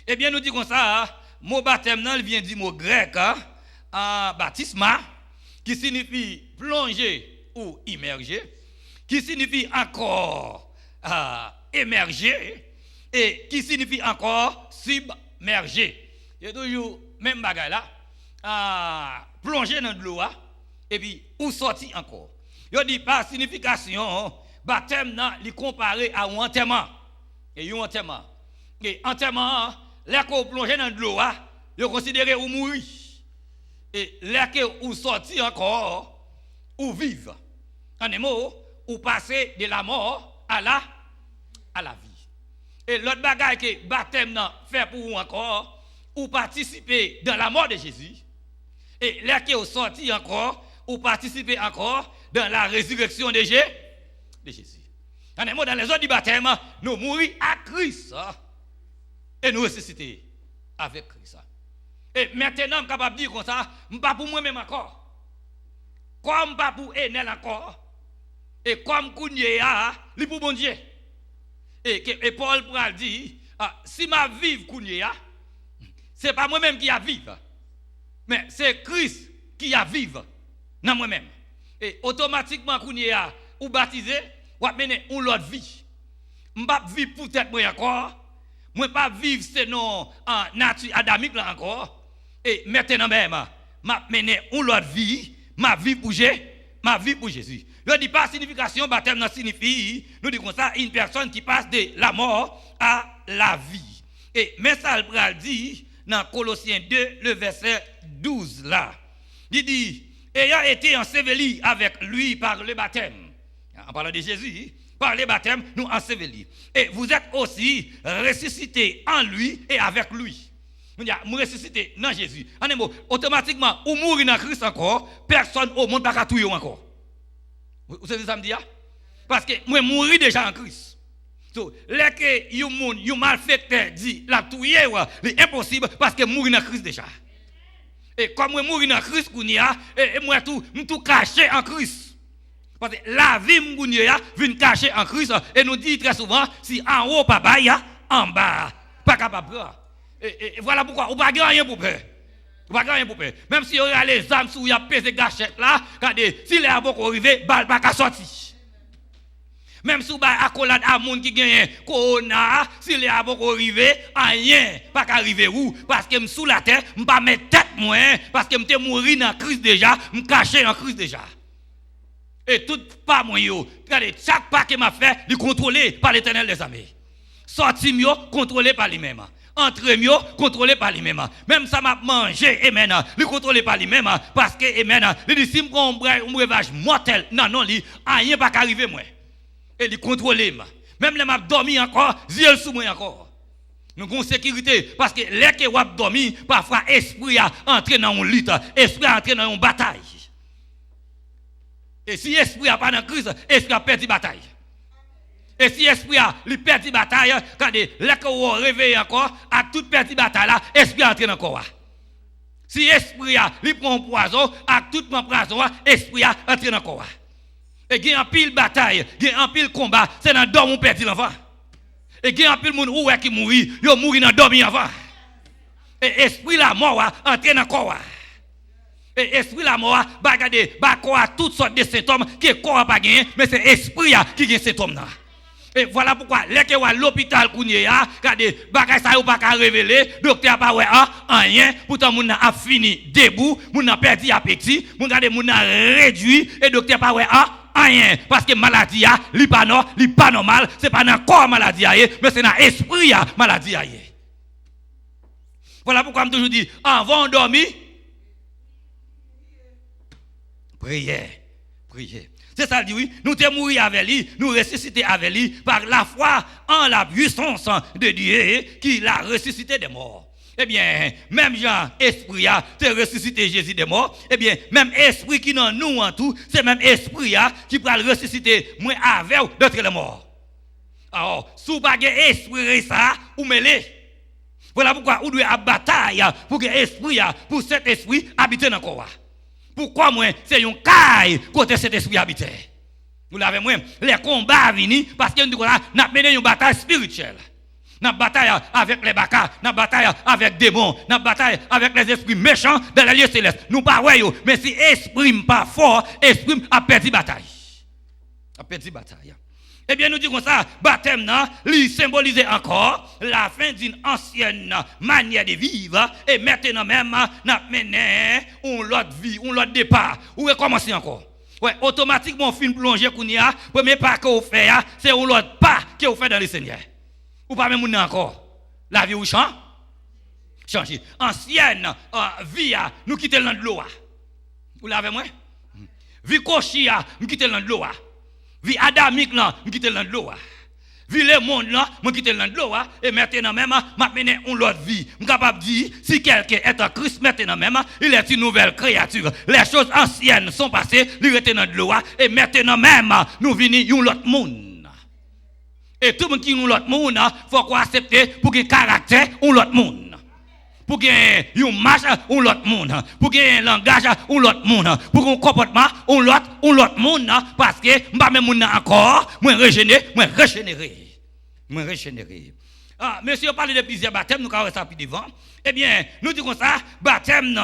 Eh bien nous dit comme ça, mot baptême il vient du mot grec baptisma qui signifie plonger ou immerger, qui signifie encore émerger et qui signifie encore submerger. C'est toujours même bagaille là, plonger dans de l'eau et puis ou sortir encore. Yo dit par signification baptême nan li comparé à un enterrement. Et un enterrement. Et enterrement, là qu'on plonger dans de l'eau, yo considéré ou mourir. Et là que ou sortir encore ou vivre. En des mots, ou passer de la mort à la vie. Et l'autre bagaille que baptême nan fait pour vous encore ou participer dans la mort de Jésus, et là qui est sorti encore, ou participer encore dans la résurrection de Jésus. Dans les autres du baptême, nous mourons à Christ et nous ressuscitons avec Christ. Et maintenant, je suis capable de dire comme ça, je ne suis pas pour moi-même encore. Comme je ne suis pas pour Enel encore. Et comme Kounia, c'est pour bon Dieu. Et Paul pourra dire, si je vive Kounia, ce n'est pas moi-même qui a vivre, mais c'est Christ qui a vivre dans moi-même. Et automatiquement, quand ou baptisé, ou mener une autre vie. Je ne vais pas vivre pour tête moi encore. Je ne vais pas vivre selon en nature adamique là encore. Et maintenant même, je mener une autre vie, ma vie pour Jésus. Je ne dis pas signification, baptême signifie, nous disons comme ça, une personne qui passe de la mort à la vie. Et mais ça le dit dans Colossiens 2, le verset 12 là. Il dit, ayant été enseveli avec lui par le baptême. En parlant de Jésus, par le baptême, nous ensevelis. Et vous êtes aussi ressuscités en lui et avec lui. Je ressuscité dans Jésus. En un mot, automatiquement, ou mourir dans Christ encore, personne au monde n'a pas tout encore. Vous savez ça me dit? Parce que moi, mourir déjà en Christ. So, là que yon malfaiteur dit, la touye, c'est impossible parce que mourir dans Christ déjà. Et comme moi mourir dans Christ, et moi tout caché en Christ. Parce que la vie m'gounia vient cacher en Christ. Et nous dit très souvent, si en haut, papa, en bas, pas capable. Et voilà pourquoi, on ne peut pas rien pour peur. On ne peut pas rien pour peur. Même si on a les âmes sous, il y a pesé gâchette là, regardez, si les abos arrivent, balle pas qu'à sortir. Même si on a accolade à moun qui gagne corona, si les abos arrivent, rien pas qu'à arriver où? Parce que je suis sous la terre, je ne pas mettre tête moi, parce que je suis mort dans Christ déjà, je suis caché en Christ déjà. Et tout pas moi yo, regardez, chaque pas que m'a fait, il est contrôlé par l'Éternel des armées. Sorti mieux, contrôlé par lui-même. Entre mieux, contrôlé par lui-même. Même ça m'a mangé, amen, il contrôlé par lui-même. Parce que, amen, il dit, si je prends un breuvage mortel, non, rien pas qu'arriver moi. Et il contrôlé. Même les m'a dormi encore, yeux sous moi encore. Nous avons sécurité. Parce que les qui ont dormi, parfois, esprit a entré dans une lutte, esprit a entré dans une bataille. Et si l'esprit n'a pas dans Christ, l'esprit a perdu la bataille. Et si l'esprit a perdu la bataille, quand vous réveillez encore, à toute perdue bataille, l'esprit entre dans le corps. Si l'esprit a prend un poison, à toute poison, l'esprit a entre dans le corps. Et il y a un pile bataille, il y a un pile combat, c'est dans le dorme où on perd l'enfant. Et il y a un pile monde qui mourit, il mourit dans le dorme avant. Et l'esprit la mort entre dans le corps. Et l'esprit la mort, regardez, toutes sortes de symptômes qui ne corps pas gagné, mais c'est l'esprit qui gagne ces symptômes. Et voilà pourquoi, les qui sont à l'hôpital, regardez, bagay ça ou pas qu'à révéler, docteur pas ouais, rien, pourtant moun a fini debout, moun a perdu appétit, moun a réduit, et docteur pas ouais, rien, parce que maladie li pas normal, c'est pas dans le corps maladie mais c'est dans l'esprit maladie. Voilà pourquoi je toujours dis, avant de dormir, prière. C'est ça, dit oui, nous sommes morts avec lui, nous ressuscités avec lui par la foi en la puissance de Dieu qui l'a ressuscité des morts. Eh bien, même Jean, esprit a ressuscité Jésus des morts. Eh bien, même esprit qui dans nous en tout, c'est même esprit qui va le ressusciter moi avec d'autres les morts. Alors, si vous n'avez pas esprit ça, ou mêlez. Voilà pourquoi vous devez avoir bataille pour que esprit, pour cet esprit habite dans le corps. Pourquoi moi, c'est un caille côté cet esprit habité. Vous l'avez moi, les combats venus parce que nous avons mené une bataille spirituelle. Nous bataille avec les bacas, nous bataille avec des démons, nous bataille avec les esprits méchants dans les lieux célestes. Nous pas voyons, mais si l'esprit pas fort, l'esprit a perdu bataille. A perdu bataille. Eh bien, nous disons ça, baptême, lui symbolise encore la fin d'une ancienne manière de vivre et maintenant même, nous menons une autre vie, une autre départ. Ou recommencer encore. Ouais, automatiquement, on finit plonger qu'on y a, premier pas que vous faites, c'est un autre pas que vous faites dans le Seigneur. Ou pas même encore. La vie ou change? Change. Ancienne vie, nous quittons dans l'eau. Vous l'avez moi? Vie cochia, nous quittons dans l'eau. Vie adamique là, nous quittons dans l'eau. Vie le monde là, nous quittons dans l'eau. Et maintenant même, m'a mené une autre vie. Je suis capable de dire, si quelqu'un est en Christ maintenant même, il est une nouvelle créature. Les choses anciennes sont passées, il est dans l'eau. Et maintenant même, nous venons un autre monde. Et tout le monde qui est un autre monde, il faut accepter pour qu'il y ait un caractère, un autre monde. Pour qu'il y ait une marche, un autre monde. Pour qu'il y ait un langage, un autre monde. Pour qu'il y ait un comportement, un autre monde. Parce que je ne suis pas même encore, moi régénéré. Monsieur, parle de plusieurs baptêmes, nous avons ça plus devant. Eh bien, nous disons ça, baptême,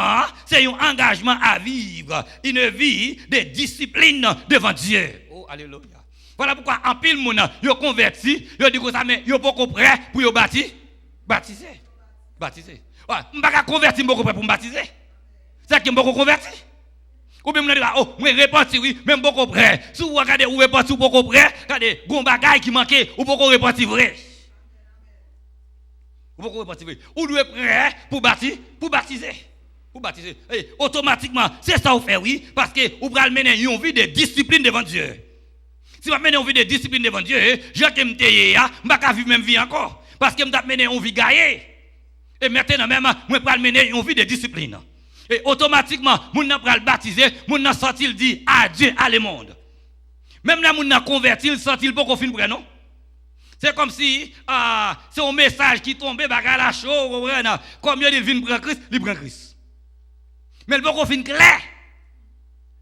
c'est un engagement à vivre, une vie de discipline devant Dieu. Oh, alléluia. Voilà pourquoi en pile monde yo converti, yo dit comme ça mais yo pas prêt pour yo baptiser. Ouais, on pas convertir beaucoup prêt pour me baptiser. C'est qui beaucoup converti. Ou bien on dit oh, moi repentir oui, même beaucoup prêt. Si vous regardez ou repentir beaucoup prêt, regardez gon bagaille qui manquait ou beaucoup repentir vrai. Ou beaucoup repentir vrai. Ou doit prêt pour baptiser. Et automatiquement, c'est ça vous fait oui parce que vous pral mener une vie de discipline devant Dieu. Si vous menez une vie de discipline devant Dieu, je ne vais pas vivre même vie encore. Parce que je vais mener une vie gaillée. Et maintenant même, moi pral mener une vie de discipline. Et automatiquement, moun nan pral baptiser, moun nan sorti dit adieu à le monde. Même là moun nan converti, il sorti pas qu'on fin près non. C'est comme si c'est un message qui tombe bagarre la chaud, comme il vient prendre Christ, il prend Christ. Mais il pas qu'on fin clair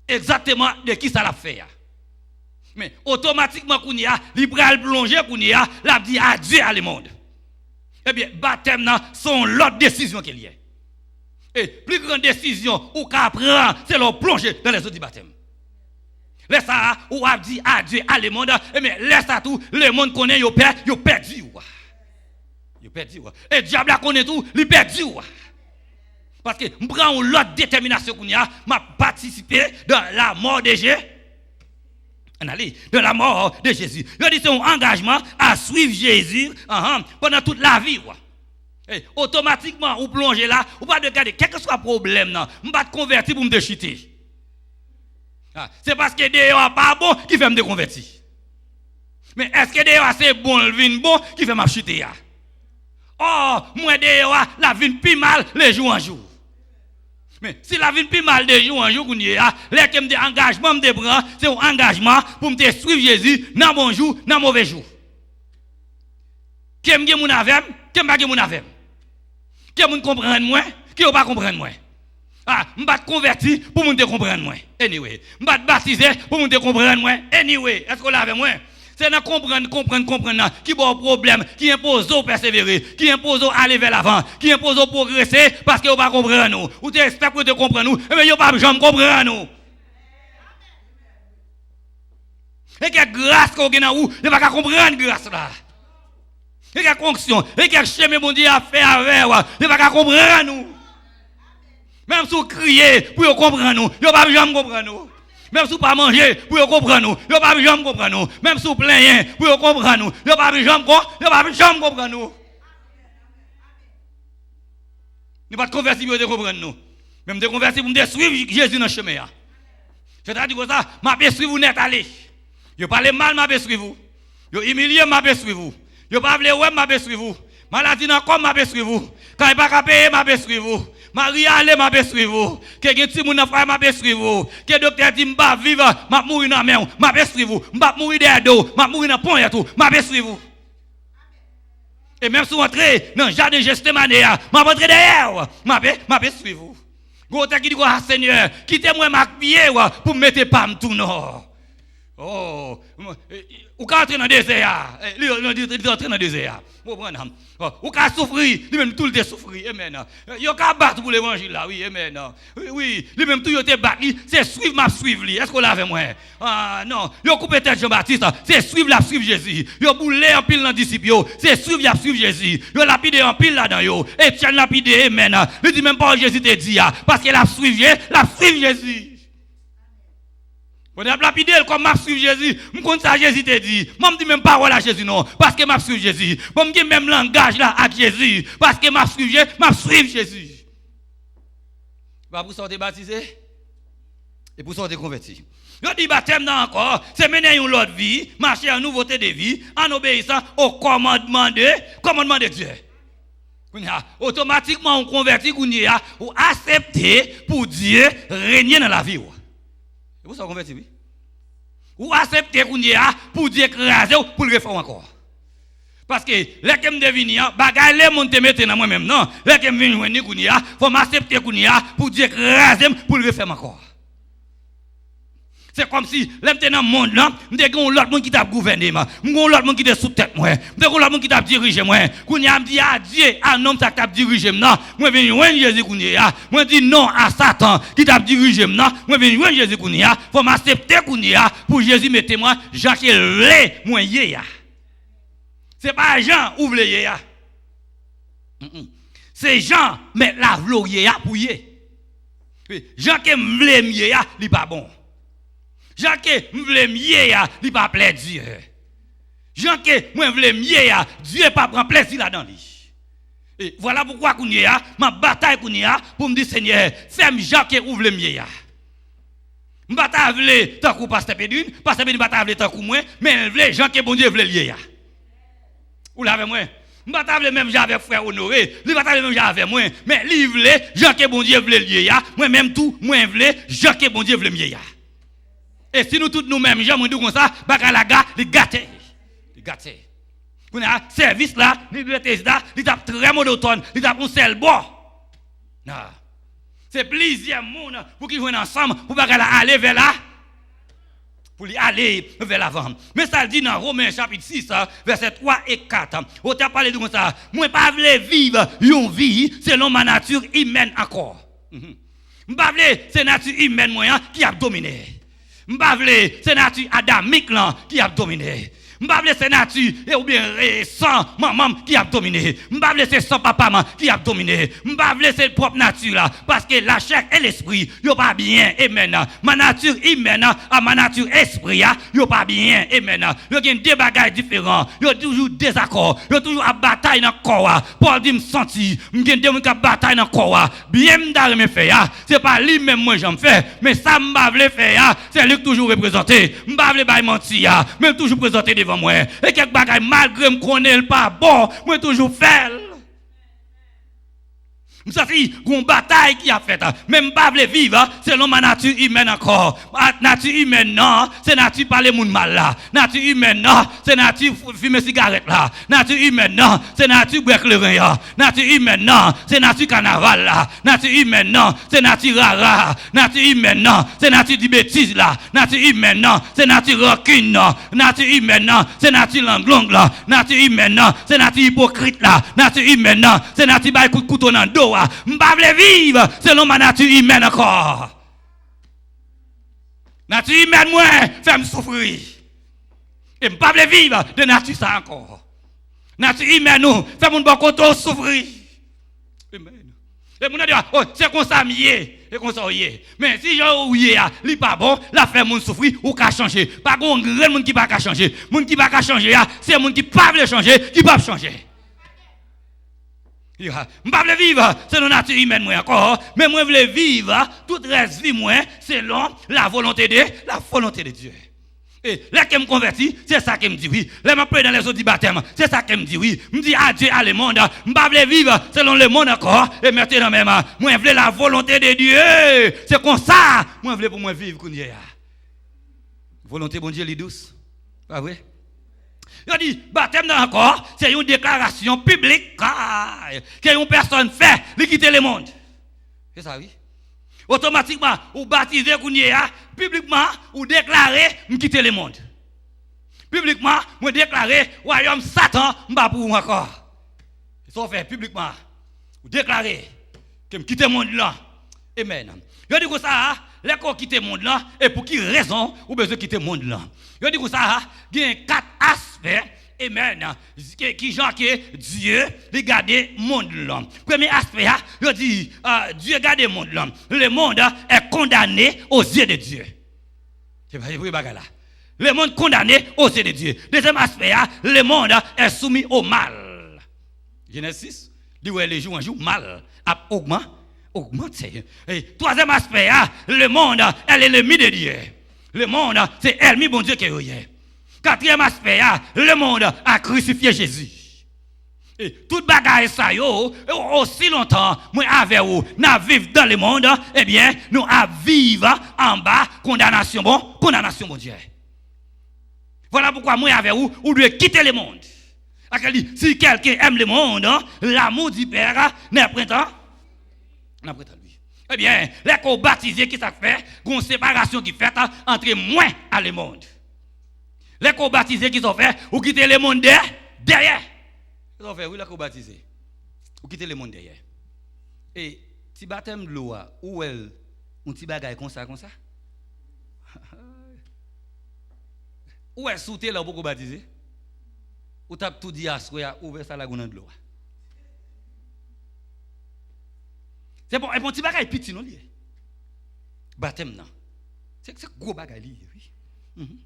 exactement de qui ça l'a fait. Mais automatiquement kounia, il pral plonger kounia, l'a dit adieu à le monde. Eh bien, baptême nan son l'autre décision qu'il y a. Et plus grande décision ou qu'à prendre, c'est leur plonger dans les eaux du baptême. Laisse ça, ou a dit adieu à le monde, mais laisse ça tout, le monde connaît, yo perdu. Yo perdu. Et diable a connaît tout, il perdu. Parce que je prends l'autre détermination qu'on a, m'a participé dans la mort de Jésus. De la mort de Jésus. Je dis c'est un engagement à suivre Jésus pendant toute la vie. Et automatiquement, vous plongez là, vous pas de garder, quel que soit le problème, vous ne pas convertir pour me déchuter. C'est parce que Dieu pas bon qui fait me déconvertir. Mais est-ce que Dieu c'est bon, le vin bon qui fait me chuter? Oh, moi Dieu la vie plus mal les jours en jour. Mais si la vie plus mal de jour en jour, les que me engagement me prend, c'est un engagement pour me suivre Jésus dans bon jour, dans mauvais jour. Qui me mon avec, qui me pas mon avec. Qui me comprendre moi, qui ne pas comprendre moi. Je ne vais pas convertir pour me comprendre moi. Anyway, je ne vais pas baptiser pour me comprendre moi. Anyway, est-ce que vous l'avez moi? C'est dans comprendre, qui a un problème, qui impose au persévérer, qui impose à aller vers l'avant, qui impose au progresser parce que vous ne pas comprendre nous. Ou tu espères que vous comprenez nous, mais vous ne pas jamais comprendre nous. Et quelle grâce qu'on a où, vous ne pas comprendre grâce là. Et quelle fonction, et quel chemin bon Dieu a fait avec vous, vous ne pas comprendre nous. Même si vous criez pour comprendre nous, vous ne pas jamais comprendre nous. Même si vous ne pas manger pour comprendre nous, vous ne pas jamais comprendre nous. Même si vous plaignez pour comprendre nous, vous ne pas jamais comprendre nous. Vous ne pas convertir pour comprendre nous. Même de convertir pour me suivre Jésus dans le chemin. C'est-à-dire que ça, je vais suivre vous net aller. Je parle mal, je vais suivre vous. Je humilié, je vais suivre vous. Je parle ouais, je vais suivre vous. Maladie dans corps, je vais suivre vous. Quand il n'y a pas payer, je vais suivre vous. Marie allez m'a suivre vous. Que petit moun frère m'a suivre vous. Que docteur dit m'pa vivre, m'a mourir dans mer, m'a suivre vous. M'pa mourir derrière dos, m'a mourir dans pont et tout, m'a suivre vous. Et même si vous entrez dans le jardin de Gethsémane, m'a rentré derrière, m'a suivre vous. Gote qui dit Seigneur, quittez-moi ma pied pour me mettre pas tout non. Oh, ou ka entrer dans le désert, il entrer dans le désert. Ou ka souffrir, lui même tout le souffrir, amen. Yo ka battre pour l'évangile là, oui, amen. Oui, lui même tout yo te battre, c'est suivre li. Est-ce qu'on l'a avec moi? Ah non, yo couper tête Jean-Baptiste, c'est suivre Jésus. Yo boulé en pile dans disciple, c'est suivre Jésus. Yo lapidé en pile là-dedans yo. Etienne lapidé, amen. Il dit même pas Jésus te dit parce qu'il a suivi Jésus. On a lapidé comme m'a suivi Jésus. M'conn ça Jésus te dit. Moi me dit même parole à Jésus non parce que m'a suivi Jésus. Moi me dit même langage là à Jésus parce que m'a suivi Jésus. Pas pour sortir baptisé et pour sortir converti. Je dis baptême là encore, c'est mener une autre vie, marcher en nouveauté de vie en obéissant au commandement de Dieu. Automatiquement on convertit ou accepter pour Dieu régner dans la vie. Vous ça converti oui. Ou accepter pour Dieu écraser pour le refaire encore. Parce que les que me deviner bagay les monde te mettre dans moi même non, les que me venir joindre faut m'accepter pour Dieu écraser pour le refaire encore. C'est comme si l'homme dans le monde là, m'te gon l'autre monde qui t'a gouverné moi, m'gon l'autre monde qui t'a sous tête moi, m'te gon l'autre monde qui t'a dirigé moi. Kounya me dit à Dieu, à homme ça t'a dirigé non, moi venir joindre Jésus kounya. Moi dit non à Satan qui t'a dirigé non, moi venir joindre Jésus kounya. Faut m'accepter kounya pour Jésus mettez moi Jean qui lé moi yé. C'est pas Jean ouvre les yé. C'est Jean mettre la vlo yé pour yé. Jean qui m'vle yé, il pas bon. Jean que m'vle mié ya, li pas plaisir. Jean que moi m'vle mié ya, Dieu pas prend plaisir là-dedans li. Et voilà pourquoi kounya ma bataille kounya pour me dire Seigneur, fais-moi Jean que ouvre le mié ya. M'bata vle tant kou pasteur Pédune bata vle tant kou moi, mais vle Jean que bon Dieu vle lié ya. Ou l'avez moi Je ne pas même avec frère Honoré, il pas même avec moi, mais il voulait, Jean que bon Dieu voulait lier ya, moi même tout, moi voulais, Jean que bon Dieu voulait lier ya. Et si nous tous nous-mêmes, Jean nous comme ça, bagalaga, les gâter. Les gâter. On a service là, liberté là, il tape très monotone, il tape un seul bon. Non. C'est plusieurs monde pour qu'ils viennent ensemble pour aller vers là. Pour aller vers l'avant. Mais ça dit dans Romains chapitre 6, verset 3 et 4. On t'a parlé de ça. Moi pas voulais vivre une vie selon ma nature humaine encore. M'pa voulais c'est nature humaine moyen qui a dominé. M'pa voulais c'est nature adamique là qui a dominé. M'pa c'est nature ou bien sans maman qui a dominé. M'pa c'est sans papa qui a dominé. M'pa c'est propre nature là parce que la chair et l'esprit yo pas bien amen. Ma nature humaine à ma nature esprit yo pas bien amen. Yo gen deux bagages différents. Yo toujours désaccord. Yo toujours à bataille dans corps. Paul dit me senti, m'gen deux qui bataille dans corps. Bien m'dare me faire c'est pas lui même moi j'en fais mais ça m'pa vle faire c'est lui toujours représenté. M'pa vle bay mentir même toujours présenter devant moi et quelque bagaille malgré me connaît pas bon moi toujours faire ça c'est une bataille qui a fait même pas vle vivre selon ma nature humaine encore nature humaine non c'est nature parler monde mal là nature humaine non c'est nature fumer cigarette là nature humaine non c'est nature boire le vin là nature humaine non c'est nature carnaval là nature humaine non c'est nature rara nature humaine non c'est nature du bêtise là nature humaine non c'est nature rancune non nature humaine non c'est nature langue là nature humaine non c'est nature hypocrite là nature humaine non c'est nature bail coup de couteau dans dos m'pa vle vivre selon ma nature humaine encore. Nature humaine moi fait me souffrir. Et m'pa vle vivre de nature ça encore. Nature humaine nous fait mon bon côté souffrir. Amen. Et mon dit oh c'est comme ça mié et comme ça yé. Mais si je yé li pas bon, la fait mon souffrir ou ka changer. Pas gon grand monde qui pas ka changer. Monde qui pas ka changer c'est monde qui pas veut changer, qui pas changer. Je ne pas vivre selon la nature humaine moi encore, mais moi je veux vivre toute reste vie moi selon la volonté de Dieu. Et là que me converti, c'est ça que me dit oui. Là me prie dans les autres baptêmes, c'est ça que me dit oui. Me dit adieu à le monde, je ne pas vivre selon le monde encore et mettre dans mes mains. Moi je veux la volonté de Dieu. C'est comme ça, moi je veux pour moi vivre comme hier. Volonté bon Dieu est douce. Pas vrai? Il dit, baptême encore, c'est une déclaration publique qu'une personne fait, de quitter le monde. C'est ça, oui. Automatiquement, ou baptisé, publiquement, ou déclaré, de quitter le monde. Publiquement, ou déclaré, royaume Satan, je ne pas pour encore. Ça fait publiquement, ou déclaré, que je quitte le monde là. Amen. Je dis que ça, les gens quittent le monde là, et pour quelle raison ou besoin quitter le monde là? Je dis que ça, il y a 4 aspects, amen, qui genre que Dieu regarde le monde là. Premier aspect, je dis, Dieu regarde le monde là. Le monde est condamné aux yeux de Dieu. C'est pas vrai, bagarre là. Le monde condamné aux yeux de Dieu. Deuxième aspect, le monde est soumis au mal. Genèse 6, dit ouais, les jours en jour, mal augmenté. Et troisième aspect, le monde est l'ennemi de Dieu. Le monde, c'est ennemi bon Dieu qui est. Quatrième aspect, le monde a crucifié Jésus. Et toute bagaille ça yo, aussi longtemps, moi avec vous, nous vivons dans le monde, eh bien, nous vivons en bas, condamnation bon Dieu. Voilà pourquoi moi avec vous, vous devez quitter le monde. Si quelqu'un aime le monde, l'amour du Père n'est printemps. Lui. Eh bien, les qu'on baptisés qui ça fait, une séparation qui fait entre moi et le monde. Les qu'on baptisés qui sont fait, ou quitter le monde derrière. Ils ont fait, oui, les qu'on baptisés. Ou quitter le monde derrière. Et si baptême de l'eau, où elle, un petit bagage comme ça. Où est sauté là pour qu'on baptiser? Ou t'as tout dit à soi, ouvert ça la gounde de l'eau. C'est bon, et bon petit bagage petit non lié. Baptême non. C'est gros bagage lié, oui.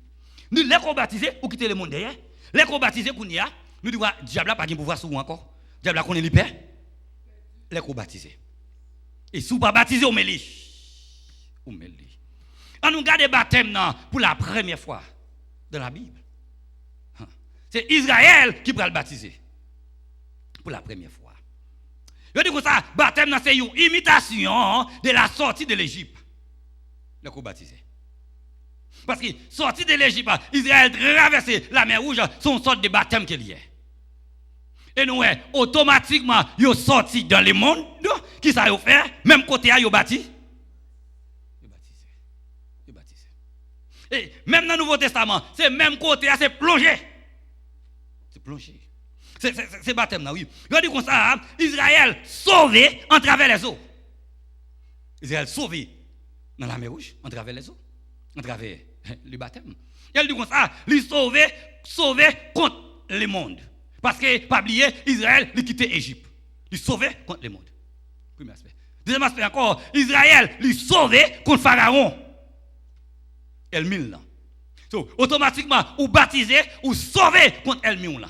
Nous les qu'on baptisé ou quitter le monde derrière. Les qu'on baptisé qu'on y a, nous disons diable pas de pouvoir sur encore. Diable connaît les pères. Les qu'on baptisé. Et si vous pas baptisé ou mêlé. On nous garde baptême non pour la première fois dans la Bible. C'est Israël qui va le baptiser. pour la première fois. Je dis que ça, baptême, c'est une imitation de la sortie de l'Égypte. Le coup baptisé. Parce que sortie de l'Égypte, Israël traversé la mer Rouge, c'est une sorte de baptême qu'il y a. Et nous, automatiquement, ils sont sortis dans le monde, qui ça fait, même côté, ils ont baptisé. Ils baptisé. Et même dans le Nouveau Testament, c'est même côté, c'est plongé. C'est plongé. C'est baptême là, oui. Je dis comme ça, Israël sauvé en travers les eaux. Israël sauvé dans la mer Rouge, en travers les eaux, en travers le baptême. Il dit comme ça, il sauvé contre le monde. Parce que, pas oublier, Israël, il quitté l'Égypte. Il sauvé contre le monde. Premier aspect. Deuxième aspect encore, Israël, il sauvé contre Pharaon. Elmil là. So, automatiquement, ou baptisé, ou sauvé contre Elmil là.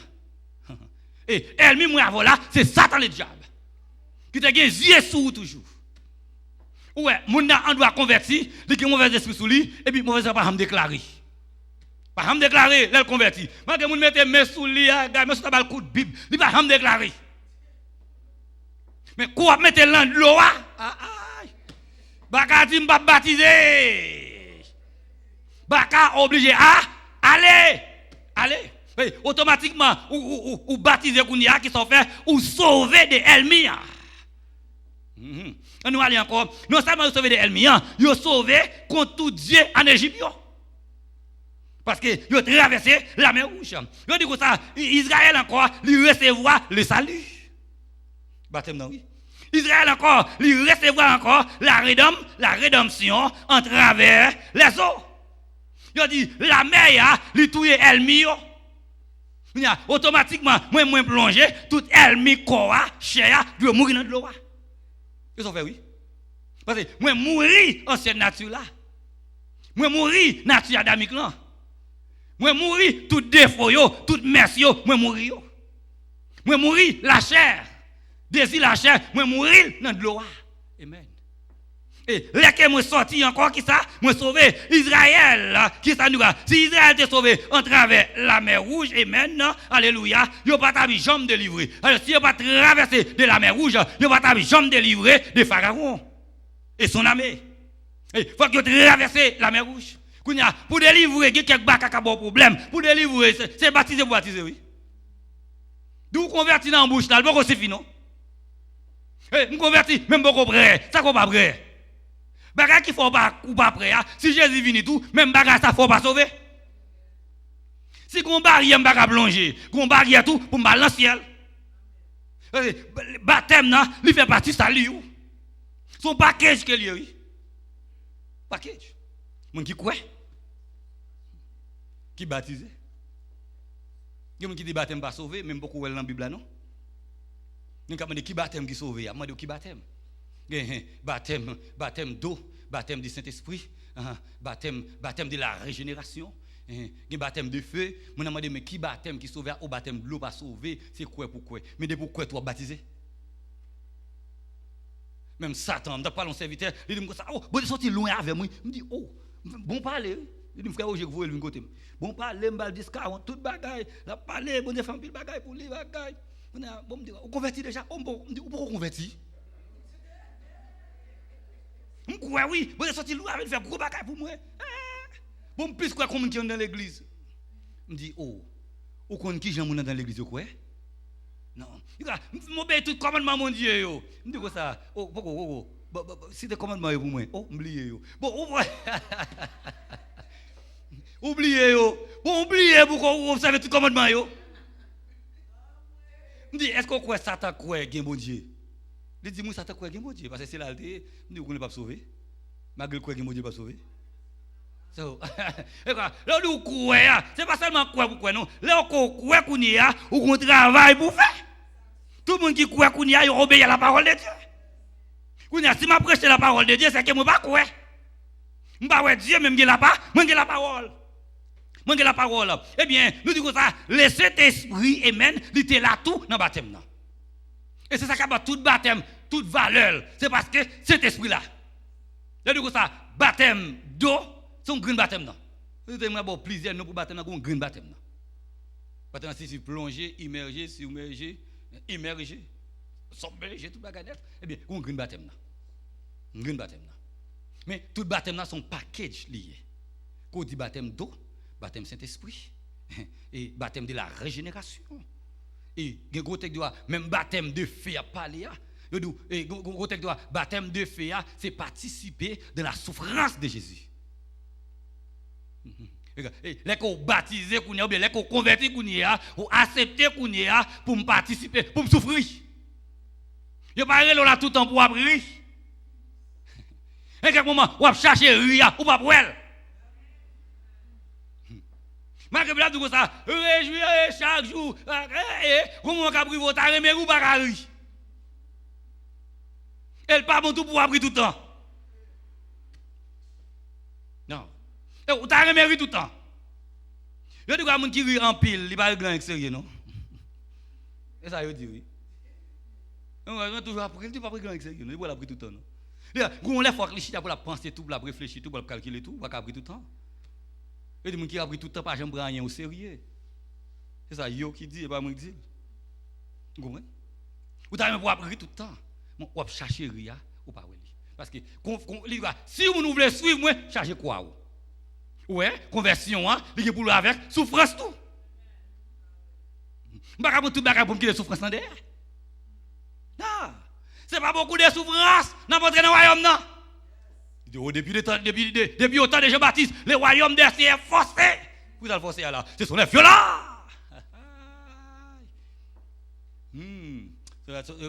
Et Elmil, moi, là, c'est Satan le diable. Qui te gagne yeux sous toujours. Ouais, mon on doit convertir, il y a un mauvais esprit sous lui, et puis mauvais esprit pas me déclarer. Pas me déclarer, il converti. Moi, que mon mette mes sous lui, mais sous le coup de Bible, il pas me déclarer. Mais quoi mettre l'an de l'eau? Baka dit m'pa baptiser. Baka obligé à aller. Automatiquement ou baptiser kounia qui sont faits ou sauver de Elmia. Nous allons encore, non seulement sauver de Elmia, ils sauvé contre tout Dieu en Égypte. Parce que ils ont traversé la mer Rouge. Ils dit que ça, Israël encore, il recevoir le salut. Baptême non oui. Israël encore, il recevoir encore la rédemption en travers les eaux. Il dit la mer, il touye Elmi. Automatiquement, moi plongé, tout Elmi quoi, cher, doit mourir dans l'eau. Ils ont fait oui. Parce que moi mourir en cette nature là. Moi mourir nature adamique là. Moi mourir tout défaut yo, tout merci yo, moi mourir yo. Moi mourir la chair. Désir la chair, moi mourir dans de l'eau. Amen. Et là que moi sorti encore qui ça, moi sauvé Israël qui ça nous va. Si Israël était sauvé en travers la mer Rouge et maintenant, alléluia, il pas ta jambe délivré. Alors si il pas traversé de la mer Rouge, il pas ta jambe délivré de Pharaon et son armée. Il faut que tu traverses la mer Rouge. Pour délivrer, il y a quelques bacs à bon problème. Pour délivrer, c'est baptisé pour baptiser, oui. D'où convertir dans la bouche, là, c'est fini, non? Je convertis, même beaucoup prêt, ça qu'on pas prêt. Bagage qui faut pas ou pas prêt, si Jésus vient tout, même bagage ça faut pas sauver. Si qu'on barrière pas plonger, qu'on barrière tout pour mal dans le ciel. Baptême là, il fait partie salut. Son package que lui, oui. Package. Mon qui quoi? Qui baptisé? Il y a des gens qui disent baptême pas sauvé, même beaucoup dans la Bible non. Nous avons dit qui baptême qui sauvé, moi qui baptême. Baptême d'eau, baptême du Saint-Esprit, baptême de la régénération, baptême de feu. Moi demandé mais qui baptême qui sauvé au baptême de l'eau pas sauvé, c'est quoi pourquoi? Mais de pourquoi toi baptisé? Même Satan, je parle à un serviteur, il dit comme ça, oh, bon sorti loin avec moi. Il me dit oh, bon parler. Il dit frère, je vous le côté. Bon parler, m'bal discount, tout bagaille, la parler, bon défendre pile bagaille pour lui bagaille. Bon me dit, on convertit déjà, on me dit pourquoi convertir? M'koué oui, bon sorti loin avec faire gros bagaille pour moi. Bon plus quoi comme qui dans l'église. Me dit oh, ou connait qui gens dans l'église quoi? Non. Mon ben tout commandement mon Dieu yo. Me dit quoi ça? Oh, si des commandements pour moi. Oh, oubliez yo. Bon, oubliez yo. Bon, oubliez pourquoi vous observez tout commandement yo. Me dit est-ce qu'on croit Satan croit gain bon Dieu? Il dit moi Satan croit gain bon Dieu parce que c'est là me dit qu'on n'est pas sauvé. Malgré croit gain bon Dieu pas sauvé. So, là nous croit, c'est pas seulement croire pour quoi non. Là on croit qu'on y a ou qu'on travaille pour faire. Tout le monde qui croit qu'on y a, il obéit à la parole de Dieu. Qu'on y a si m'a prêché la parole de Dieu, c'est que moi pas croire. Moi pas Dieu même qui l'a pas, moi qui la parole. Moi qui la parole. Eh bien, nous disons ça, le Saint-Esprit amen, il était là tout dans baptême là. Et c'est ça qui a tout baptême, toute valeur, c'est parce que cet esprit là. Là nous disons ça, baptême d'eau c'est un grand baptême non. Vous avez bon plaisir nous pour baptême un grand baptême non. Baptême c'est plongé, immergé, submergé, immergé, submergé, tout bagarre. Eh bien, on a un baptême là. Un baptême là. Mais tout baptême là son package lié. Quand on dit baptême d'eau, baptême Saint-Esprit et baptême de la régénération. Et gros texte doit même baptême de feu à parler. Et gros texte doit baptême de feu c'est participer de la souffrance de Jésus. Les qu'on baptisé ou bien les qu'on converti ou accepté pour me participer, pour me souffrir. Je parle là tout le temps pour apprendre. Et quel moment on va chercher rien ou pas pour elle. Malgré là tout ça, réjouir chaque jour. Comment on capri votre arrêt ou pas carré. Elle pas bon tout pour apprendre tout le temps. Non. Ou t'as remis tout le temps. Je dis que les gens qui rient en pile, ils ne sont pas grand sérieux, non? Et ça, je dis oui. On toujours appris, il ne pas grand sérieux, il faut apprendre tout le temps. On les fois réfléchir pour la penser tout, pour la réfléchir tout, pour la calculer tout, on va apprendre tout le temps. Et les gens qui apprennent tout le temps, pas jamais rien au sérieux. C'est ça, yo qui dit, et pas moi qui dis. Vous comprenez? Ou t'as même pour apprendre tout le temps. On va chercher rien ou pas. Parce que si vous voulez suivre, moi, cherchez quoi? Ouais, conversion, il y a pour avec souffrance tout. Je ne vais pas tout bagage pour me quitter souffrance derrière. Non, ce n'est pas beaucoup de souffrance dans votre royaume, non. Depuis au temps de Jean-Baptiste, le royaume des cieux est forcé. Vous allez forcer là. Ce sont les violents.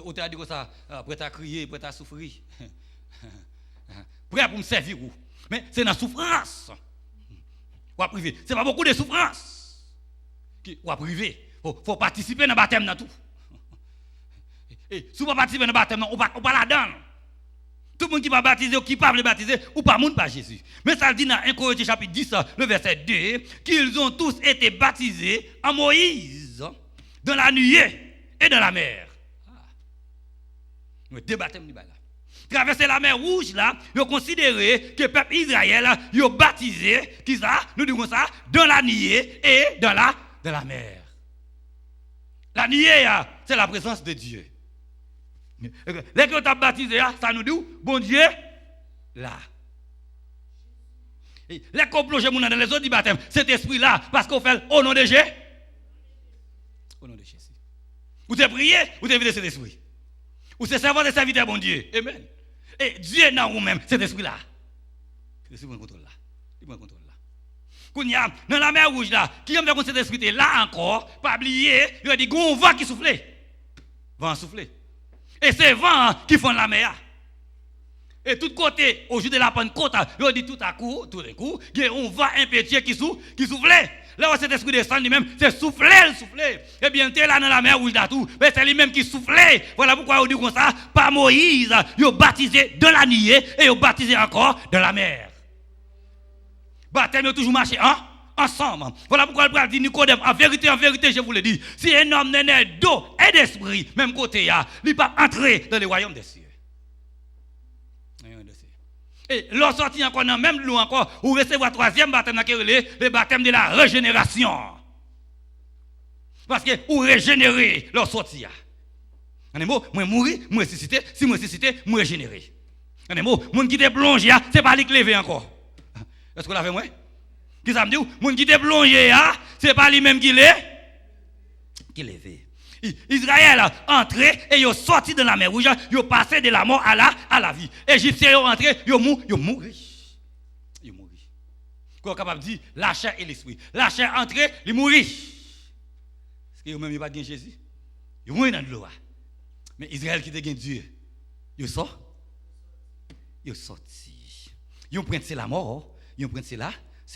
On t'a dit que ça, prêt à crier, prêt à souffrir. Prêt pour me servir. Mais c'est dans la souffrance. Ou à priver. Ce n'est pas beaucoup de souffrance. Ou à priver. Il faut participer dans le baptême dans tout. Et si vous ne participez dans le baptême, on ne pas là-dedans. Tout le monde qui va baptiser ou qui ne peut pas baptiser, ou pas monde pas Jésus. Mais ça dit dans 1 Corinthiens chapitre 10, le verset 2, qu'ils ont tous été baptisés en Moïse, dans la nuée et dans la mer. Deux baptêmes du là. Traverser la mer Rouge là, ils ont considéré que le peuple Israël, ils ont baptisé, qui ça, nous disons ça, dans la nuée et dans la mer. La nuée, c'est la présence de Dieu. Les que tu as baptisé, ça nous dit, bon Dieu, là. Les qu'on plonge dans les autres du baptême, cet esprit-là, parce qu'on fait au nom de Jésus. Au nom de Jésus. Vous avez prié, vous avez vidé cet esprit. Vous êtes servant de serviteur, bon Dieu. Amen. Et Dieu est dans vous-même, cet esprit-là. Cet esprit prend contrôle là. Il prend contrôle là. Quand il y a dans la mer Rouge là, qui aime faire cet esprit là encore, pas oublier, il a dit, on vent qui souffle. Vent souffler. Et c'est vent qui font la mer. Et tout côté, au jour de la Pentecôte, il dit tout d'un coup, il y a un vent impétueux qui soufflait. Là où cet esprit descend lui-même, c'est souffler. Et bien, tu es là dans la mer Rouge là tout, mais c'est lui-même qui soufflait. Voilà pourquoi on dit comme ça, pas Moïse, il a baptisé dans la nuée et il a baptisé encore dans la mer. Baptême a toujours marché ensemble. Voilà pourquoi le dit Nicodème, en vérité, je vous le dis, si un homme n'est né d'eau et d'esprit, même côté, il ne peut pas entrer dans le royaume des cieux. Et l'on sortit encore dans même l'eau encore, ou recevoir troisième baptême, le baptême de la régénération. Parce que ou régénérer leur sortie. En un mot, moi mourir, moi ressusciter, si moi ressusciter, moi régénérer. En un mot, mon qui te plongé, c'est pas lui qui lever encore. Est-ce que vous l'avez moi? Qui ça me dit? Mon qui te plongé, c'est pas lui même qui levé. Israël a entré et ils ont sorti de la mer Rouge, ils ont passé de la mort à la vie. Égyptiens ont entré, ils ont mouru. Ils ont mouru. Qu'on est capable de dire la chair et l'esprit. La chair entrée, ils mourent. Est-ce qu'ils même pas de Jésus? Ils mourent dans l'eau. Mais Israël qui te gagne Dieu, ils sortent. Ils sont sortis. Ils ont pris la mort, ils ont pris c'est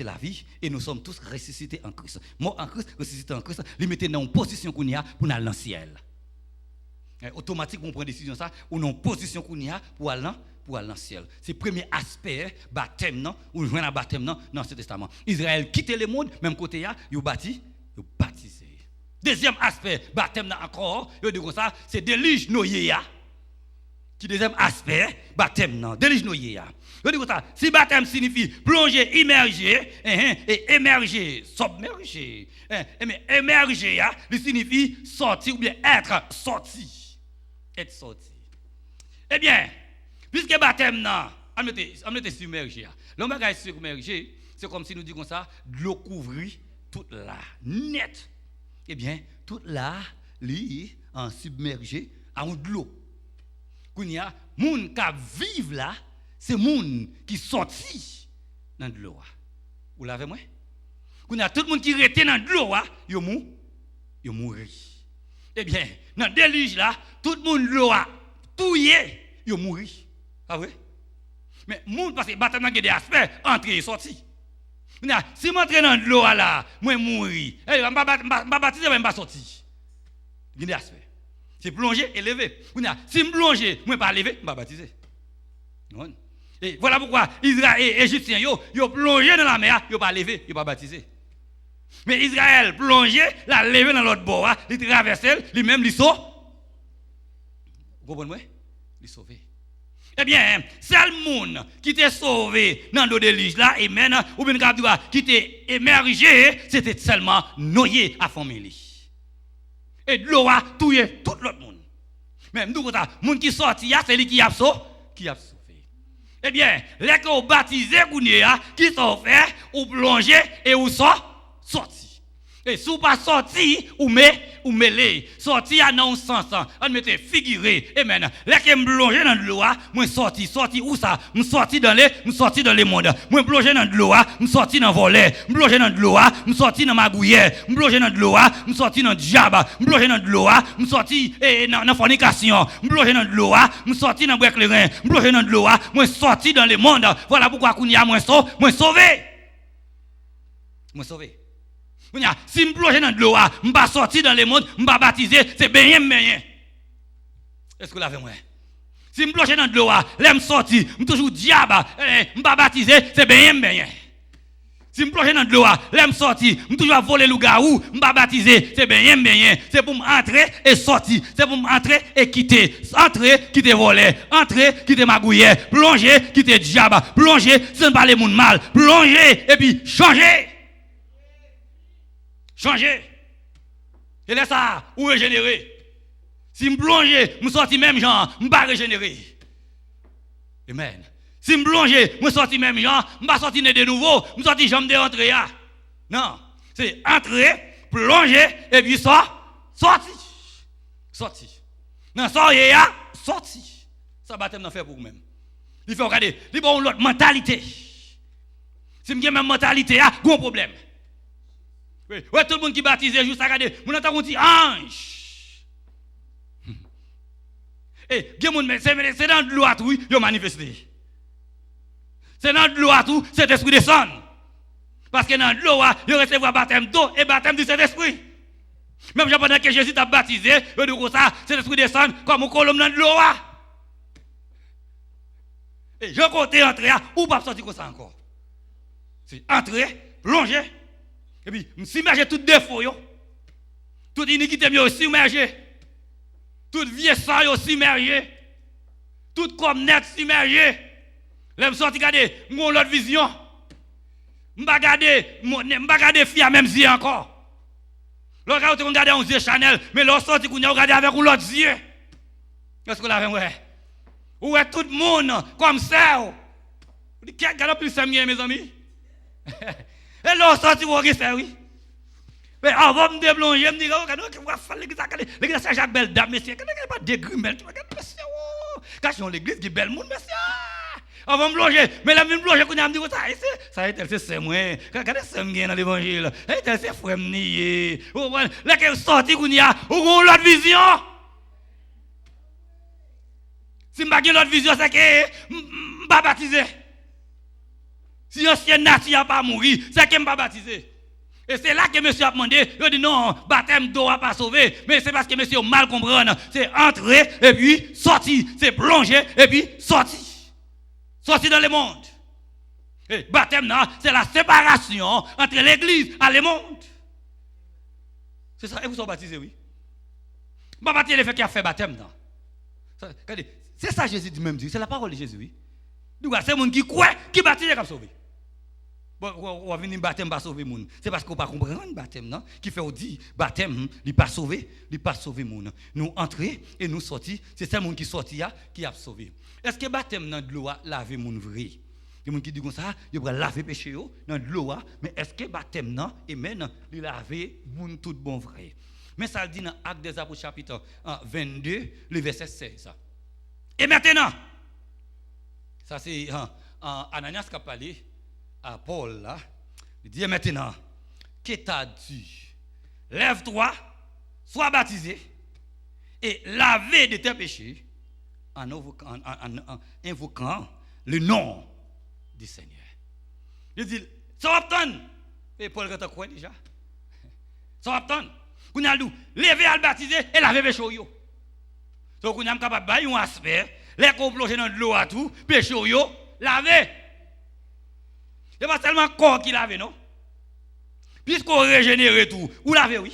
la vie, et nous sommes tous ressuscités en Christ. Mort en Christ, ressuscités en Christ, les mettez dans une position qu'on y a pour aller dans le ciel. Automatiquement, on prend une décision ça, ou dans une position qu'on y a pour aller dans le ciel. C'est le premier aspect, baptême, non, ou nous joignons un baptême dans ce testament. Israël quitte le monde, même côté, il a baptisé. Deuxième aspect, baptême encore, il dit comme ça, c'est délige Noé, qui qui deuxième aspect baptême non délige noyer je dis ça si baptême signifie plonger immerger et émerger submerger mais émerger il signifie sortir ou bien être sorti eh bien puisque baptême non on mettait submerger l'homme bagage submerger c'est comme si nous disons ça de l'eau couvrit toute là net eh bien toute là li en submergé en de l'eau qu'il y a moun qui vivent là c'est moun qui sorti dans de l'eau vous l'avez moi qu'il y a tout le monde qui rete dans de l'eau yo mouri eh bien dans déluge là tout le monde l'eau touillé yo mouri ah oui mais moun parce que baptême a des aspects entrer et sortir si je entre dans de l'eau là moi mouri je ne pas baptiser même pas sortir il y a des aspects c'est plonger et lever. Si je plonge, je ne vais pas lever, je ne vais pas baptiser. Et voilà pourquoi Israël et Égyptiens, ils plongé dans la mer, ils ne pas lever, ils ne pas baptiser. Mais Israël plongé, la lever dans l'autre bord, il traverse, lui-même, il sauve. Vous comprenez? Il sauve. Eh bien, c'est le monde qui t'est sauvé dans l'eau de l'île là, et maintenant, ou bien qui t'est émergé, c'était seulement noyé à famille. Et de l'eau a tué tout l'autre monde. Même nous, le monde qui sorti, c'est lui qui a sauvé. Eh bien, les qui ont baptisé, qui sont faits, ou plongé et ou sorti. Et si vous pas sorti, ou mêlé. Sorti à non sens, on mette figuré. Et maintenant, les qui me plongé dans de l'eau, moi sorti où ça? Me sorti dans les mondes. Moi plongé dans de l'eau, me sorti dans volet. Me plongé dans de l'eau, me sorti dans magouillère. Me plongé dans de l'eau, me sorti dans diable. Me plongé dans de l'eau, me sorti dans fornication. Me plongé dans de l'eau, me sorti dans break le rein. Me plongé dans de l'eau, moi sorti dans les mondes. Voilà pourquoi qu'on y a moi sauvé. Si je plonge dans de l'eau, je ne vais pas sortir dans le monde, je ne vais pas baptiser, c'est bien. Est-ce que vous l'avez moi? Si je plonge dans de l'eau, je vais sortir, je suis toujours diable, je ne vais pas baptiser, c'est bien. Si je plonge dans de l'eau, je vais sortir, je suis toujours voler le garou, je ne vais pas baptiser, c'est bien. C'est pour m'entrer et sortir, c'est pour m'entrer et quitter. Entrer, quitter voler, entrer, quitter magouiller, plonger, quitter diable, plonger, sans parler monde mal, plonger et puis changer. Et là, ça, ou régénérer. Si je plonge, je sorti même genre, je ne vais pas régénérer. Amen. Si je plonge, je sorti même genre, je ne vais pas sortir de nouveau, je sorti jambe de rentrer. Non, c'est entrer, plonger, et puis sortir. Non, sortir. Ça baptême n'en fait pour vous-même. Il faut regarder, il faut l'autre mentalité. Si je n'ai pas même mentalité, il y a un gros problème. Oui, tout le monde qui baptise juste à regarder, on entend dire ange. Et c'est dans de l'eau à tout, il a manifesté. C'est dans de l'eau à tout, cet esprit descend. Parce que dans de l'eau, il recevoir baptême d'eau et baptême de cet esprit. Même pendant que Jésus t'a baptisé, il dit ça, cet esprit descend comme un colombe dans de l'eau. Et je compte entrer, ou pas sortir comme ça encore. C'est entrer, plonger. Et puis, s'immerger tout défaut, toute iniquité, s'immerger. Toute vieille sang, s'immerger. Toute comme net, s'immerger. Là, je sorti regarder mon autre vision. Je ne vais pas regarder fille à même yeux encore. Là, quand on regarde un yeux Chanel, mais là, sorti qu'on a regardé avec l'autre yeux. Qu'est-ce que vous avez ouais? Où est tout le monde comme ça? Qui a plus ça, mes amis? Et là, sorti, vous regardez, oui. Mais avant de me déplonger, je me dis, l'église c'est Jacques Belle Dame, monsieur. Quand il n'y a pas de grimel, tu regardes, monsieur. Quand l'église qui est belle monde, monsieur. Avant de me plonger, mais là, je me plonger, je me dis, ça a été, c'est moi. Regardez, c'est moi dans l'évangile. C'est frère nié. Là, quand sorti, il y a l'autre vision. Si je n'ai pas l'autre vision, c'est que je ne vais pas baptiser. Si l'ancienne nature n'a pas mouru, c'est qu'il ne pas baptisé. Et c'est là que monsieur a demandé, il dit non, baptême d'eau n'a pas sauvé. Mais c'est parce que monsieur mal comprendre. C'est entrer et puis sortir. C'est plonger et puis sortir. Sortir dans le monde. Et baptême, c'est la séparation entre l'église et le monde. C'est ça, et vous sont baptisés, oui. Je ne vais pas baptiser le fait qu'il a fait baptême. C'est ça Jésus dit même, c'est la parole de Jésus. Oui. C'est le monde qui croit, qui baptise, qui a sauvé. Bon, on va venir baptême pas sauver monde. C'est parce qu'on pas comprendre baptême non qui fait dit baptême, il pas sauver monde. Nous entrer et nous sortir, c'est ce monde qui sorti qui a sauvé. Est-ce que baptême dans de l'eau laver monde vrai? Il y a des gens qui disent comme ça, il va laver péché dans de l'eau, mais est-ce que baptême non amen, il laver monde tout bon vrai? Mais ça dit dans Actes des Apôtres chapitre 22, le verset 16. Et maintenant, ça c'est Ananias qui a parlé à Paul là, il dit maintenant, que t'as dit, lève-toi, sois baptisé et lavé de tes péchés en invoquant le nom du Seigneur. Il dit, ça obtient. Et Paul est quoi déjà? Ça obtient. Vous avez dit, lever à le baptiser et laver péché yo. Donc vous avez capable de un aspect, les qu'on plonge dans de l'eau à tout, péché yo, laver. Ce n'est pas seulement le corps qui lave, non? Puisqu'on régénère tout, vous lavez, oui.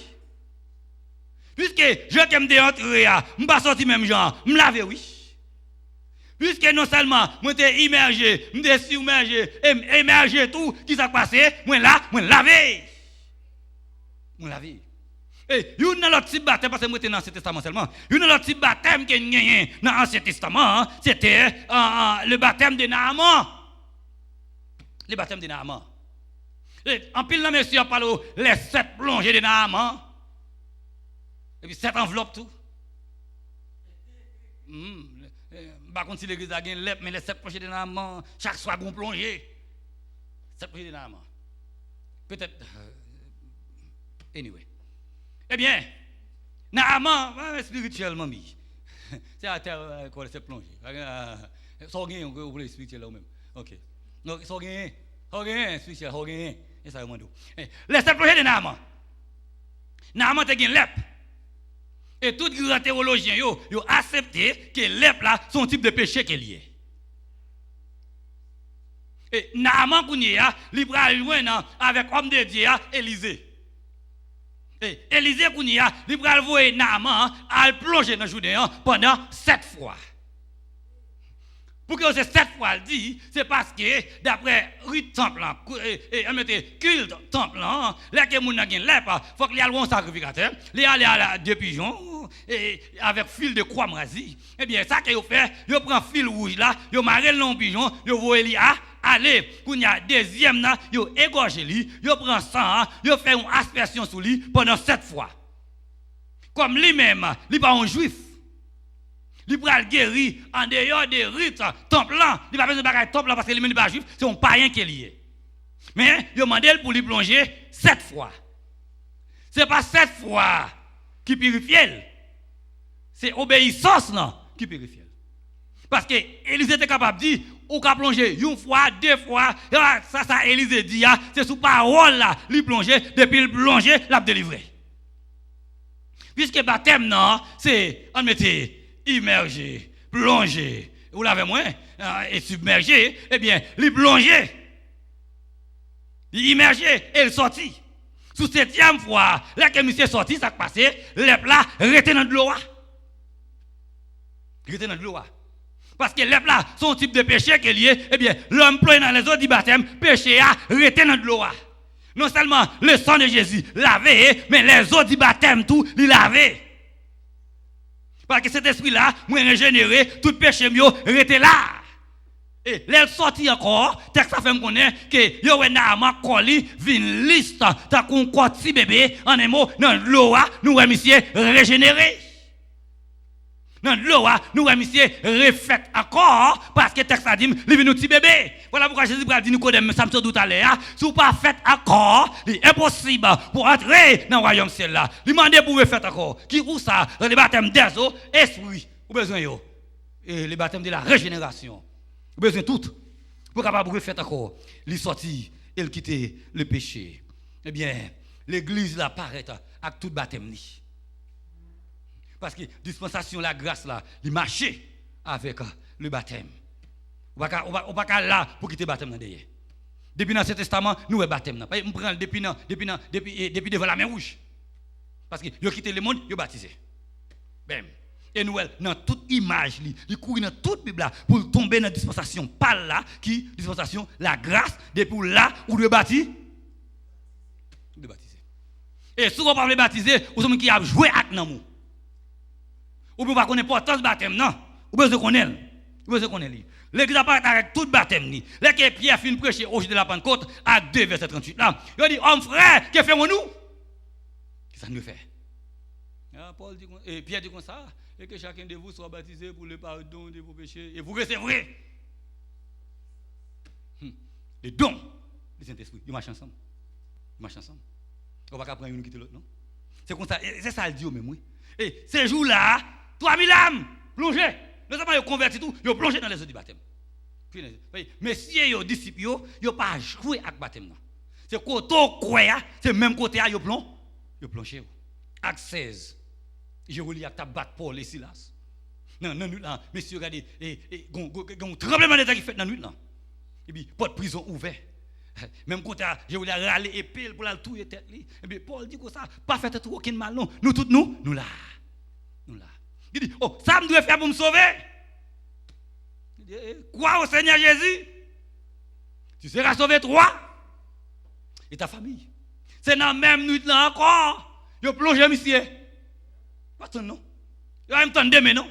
Puisque je t'aime de entrer, je ne pas sortir même genre, je lave, oui. Puisque non seulement je suis immergé, je suis submergé, émergé tout, qui s'est passé, moi là, je laver. Je laver. Et il y a l'autre type de baptême, parce que moi j'étais dans l'Ancien Testament seulement. Il y a l'autre type de baptême qui est dans l'Ancien Testament, c'était le baptême de Naaman. Le baptême de Naaman. En pile, la monsieur parle les 7 plongées de Naaman. Et puis 7 enveloppes tout. Par contre, si l'église a gagné mais les 7 plongées de Naaman, chaque soir, on plongée. 7 plongées de Naaman. Peut-être. Anyway. Eh bien, Naaman, spirituellement, c'est à terre qu'on s'est plongé. Sans gagner, on peut spirituellement même. Ok. Donc, sans gagner, spirituel, sans gagner. Et ça, je les 7 plongées de Naaman. Naaman a gagné l'ép. Et tous les grands théologiens ont accepté que l'ép là, son type de péché qu'il y est. Et Naaman, il va joindre avec l'homme de Dieu, Élisée. Et Élisée, il va voir Naaman à plonger dans le Jourdain pendant 7 fois. Pour que c'est 7 fois le dit, c'est parce que d'après rite temple, culte temple, là que moun gen lèp, faut qu'il y ait un sacrificateur, il y a 2 pigeons et avec fil de croix mrasi. Eh bien ça que yo fait, yo prend fil rouge là, yo marre le pigeon, yo voye li aller, quand il y a deuxième là, yo égorge li, yo prend sang, yo fait une aspersion sur lui pendant 7 fois. Comme lui-même, il pas un juif. Il va guérir en dehors des rites temple là, il va faire un temple là parce que lui-même n'est pas juif, c'est un païen qui est lié. Mais il demande pour lui plonger 7 fois. Ce n'est pas 7 fois qui purifie, c'est obéissance qui purifie. Parce que Élisée était capable de dire, ou qu'à plonger 1 fois, 2 fois, ça Élisée dit, c'est sous parole là, lui plonger, depuis le plonger, l'a délivré. Puisque baptême non, c'est on mettait immergé, plongé, vous l'avez moins, et submergé, eh bien, il plongé, il immergé, et il sorti. Sous 7e fois, là que monsieur sorti, ça passé, les plats rete dans de l'eau. Rete dans de l'eau. Parce que les plats, son type de péché qui est lié, eh bien, l'homme plonge dans les eaux du baptême, péché a rete dans de l'eau. Non seulement le sang de Jésus lavé, mais les eaux du baptême, tout, il lavé. Parce que cet esprit-là, moi régénéré, tout péché mieux, rete là. Et les sorti encore, texte ça fait me connaître que yo Naaman koli vin liste ta kon petit bébé en un mot dans l'eau nous monsieur régénéré. Dans l'eau nous monsieur refait encore parce que texte ça dit li vin petit bébé. Voilà pourquoi Jésus a dit nous connaît ça me tout à l'heure, si pas fait encore, c'est impossible pour entrer dans le royaume ciel là. Lui demander pour refaire encore. Qui pour ça dans le baptême des eaux, esprit, ou besoin yo. Et le baptême de la régénération. Besoin tout pour capable de faire encore les sortir et quitter le péché. Eh bien, l'église là paraît avec tout baptême. Parce que dispensation la grâce là, il marche avec le baptême. On va pas là pour quitter le baptême derrière. Depuis dans ce testament, nous le baptême. On prend depuis devant la mer rouge. Parce que yo quitté le monde, yo baptisé. Bam. Et nous, dans toute image, il court dans toute Bible là, pour tomber dans la dispensation par là, qui dispensation, la grâce, depuis là, où de bâtir. De baptiser. Et si vous ne pouvez pas baptiser, vous savez qui a joué avec nous. Ou bien pas connaître l'importance du baptême, non. Ou bien vous connaissez. Vous connaissez. L'église a pas avec tout baptême. Les que Pierre fin prêcher au jour de la Pentecôte, acte 2, verset 38 là. Il dit, homme frère, que faisons-nous? Qu'est-ce que ça nous fait? Paul dit, et Pierre dit comme ça, et que chacun de vous soit baptisé pour le pardon de vos péchés, et vous recevrez les dons du Saint-Esprit. Ils marchent ensemble. Ils marchent ensemble. On ne va pas prendre une quitter l'autre, non? C'est comme ça, c'est ça le dit même, oui. Et ces jours-là, 3000 âmes plongées. Non seulement ils convertis tout, ils plongé dans les eaux du baptême. Mais si ils disciples, ils n'ont pas joué avec le baptême. C'est côté quoi, c'est même côté ils plongé. Acte 16. Je relis à tabac Paul et Silas. Non, là, messieurs, regardez, un tremblement d'état qui fait dans la nuit là. Et puis, porte prison ouverte. Même quand je voulais râler épée pour la touiller tête. Et puis, Paul dit que ça, pas fait tout aucun mal, non. Nous tous, nous là. Nous là. Il dit, oh, ça me doit faire pour me sauver. Il dit, quoi au Seigneur Jésus? Tu seras sauvé toi et ta famille. C'est dans la même nuit là encore. Je plonge, monsieur. Pas ton nom. Il y a même temps de demain, non?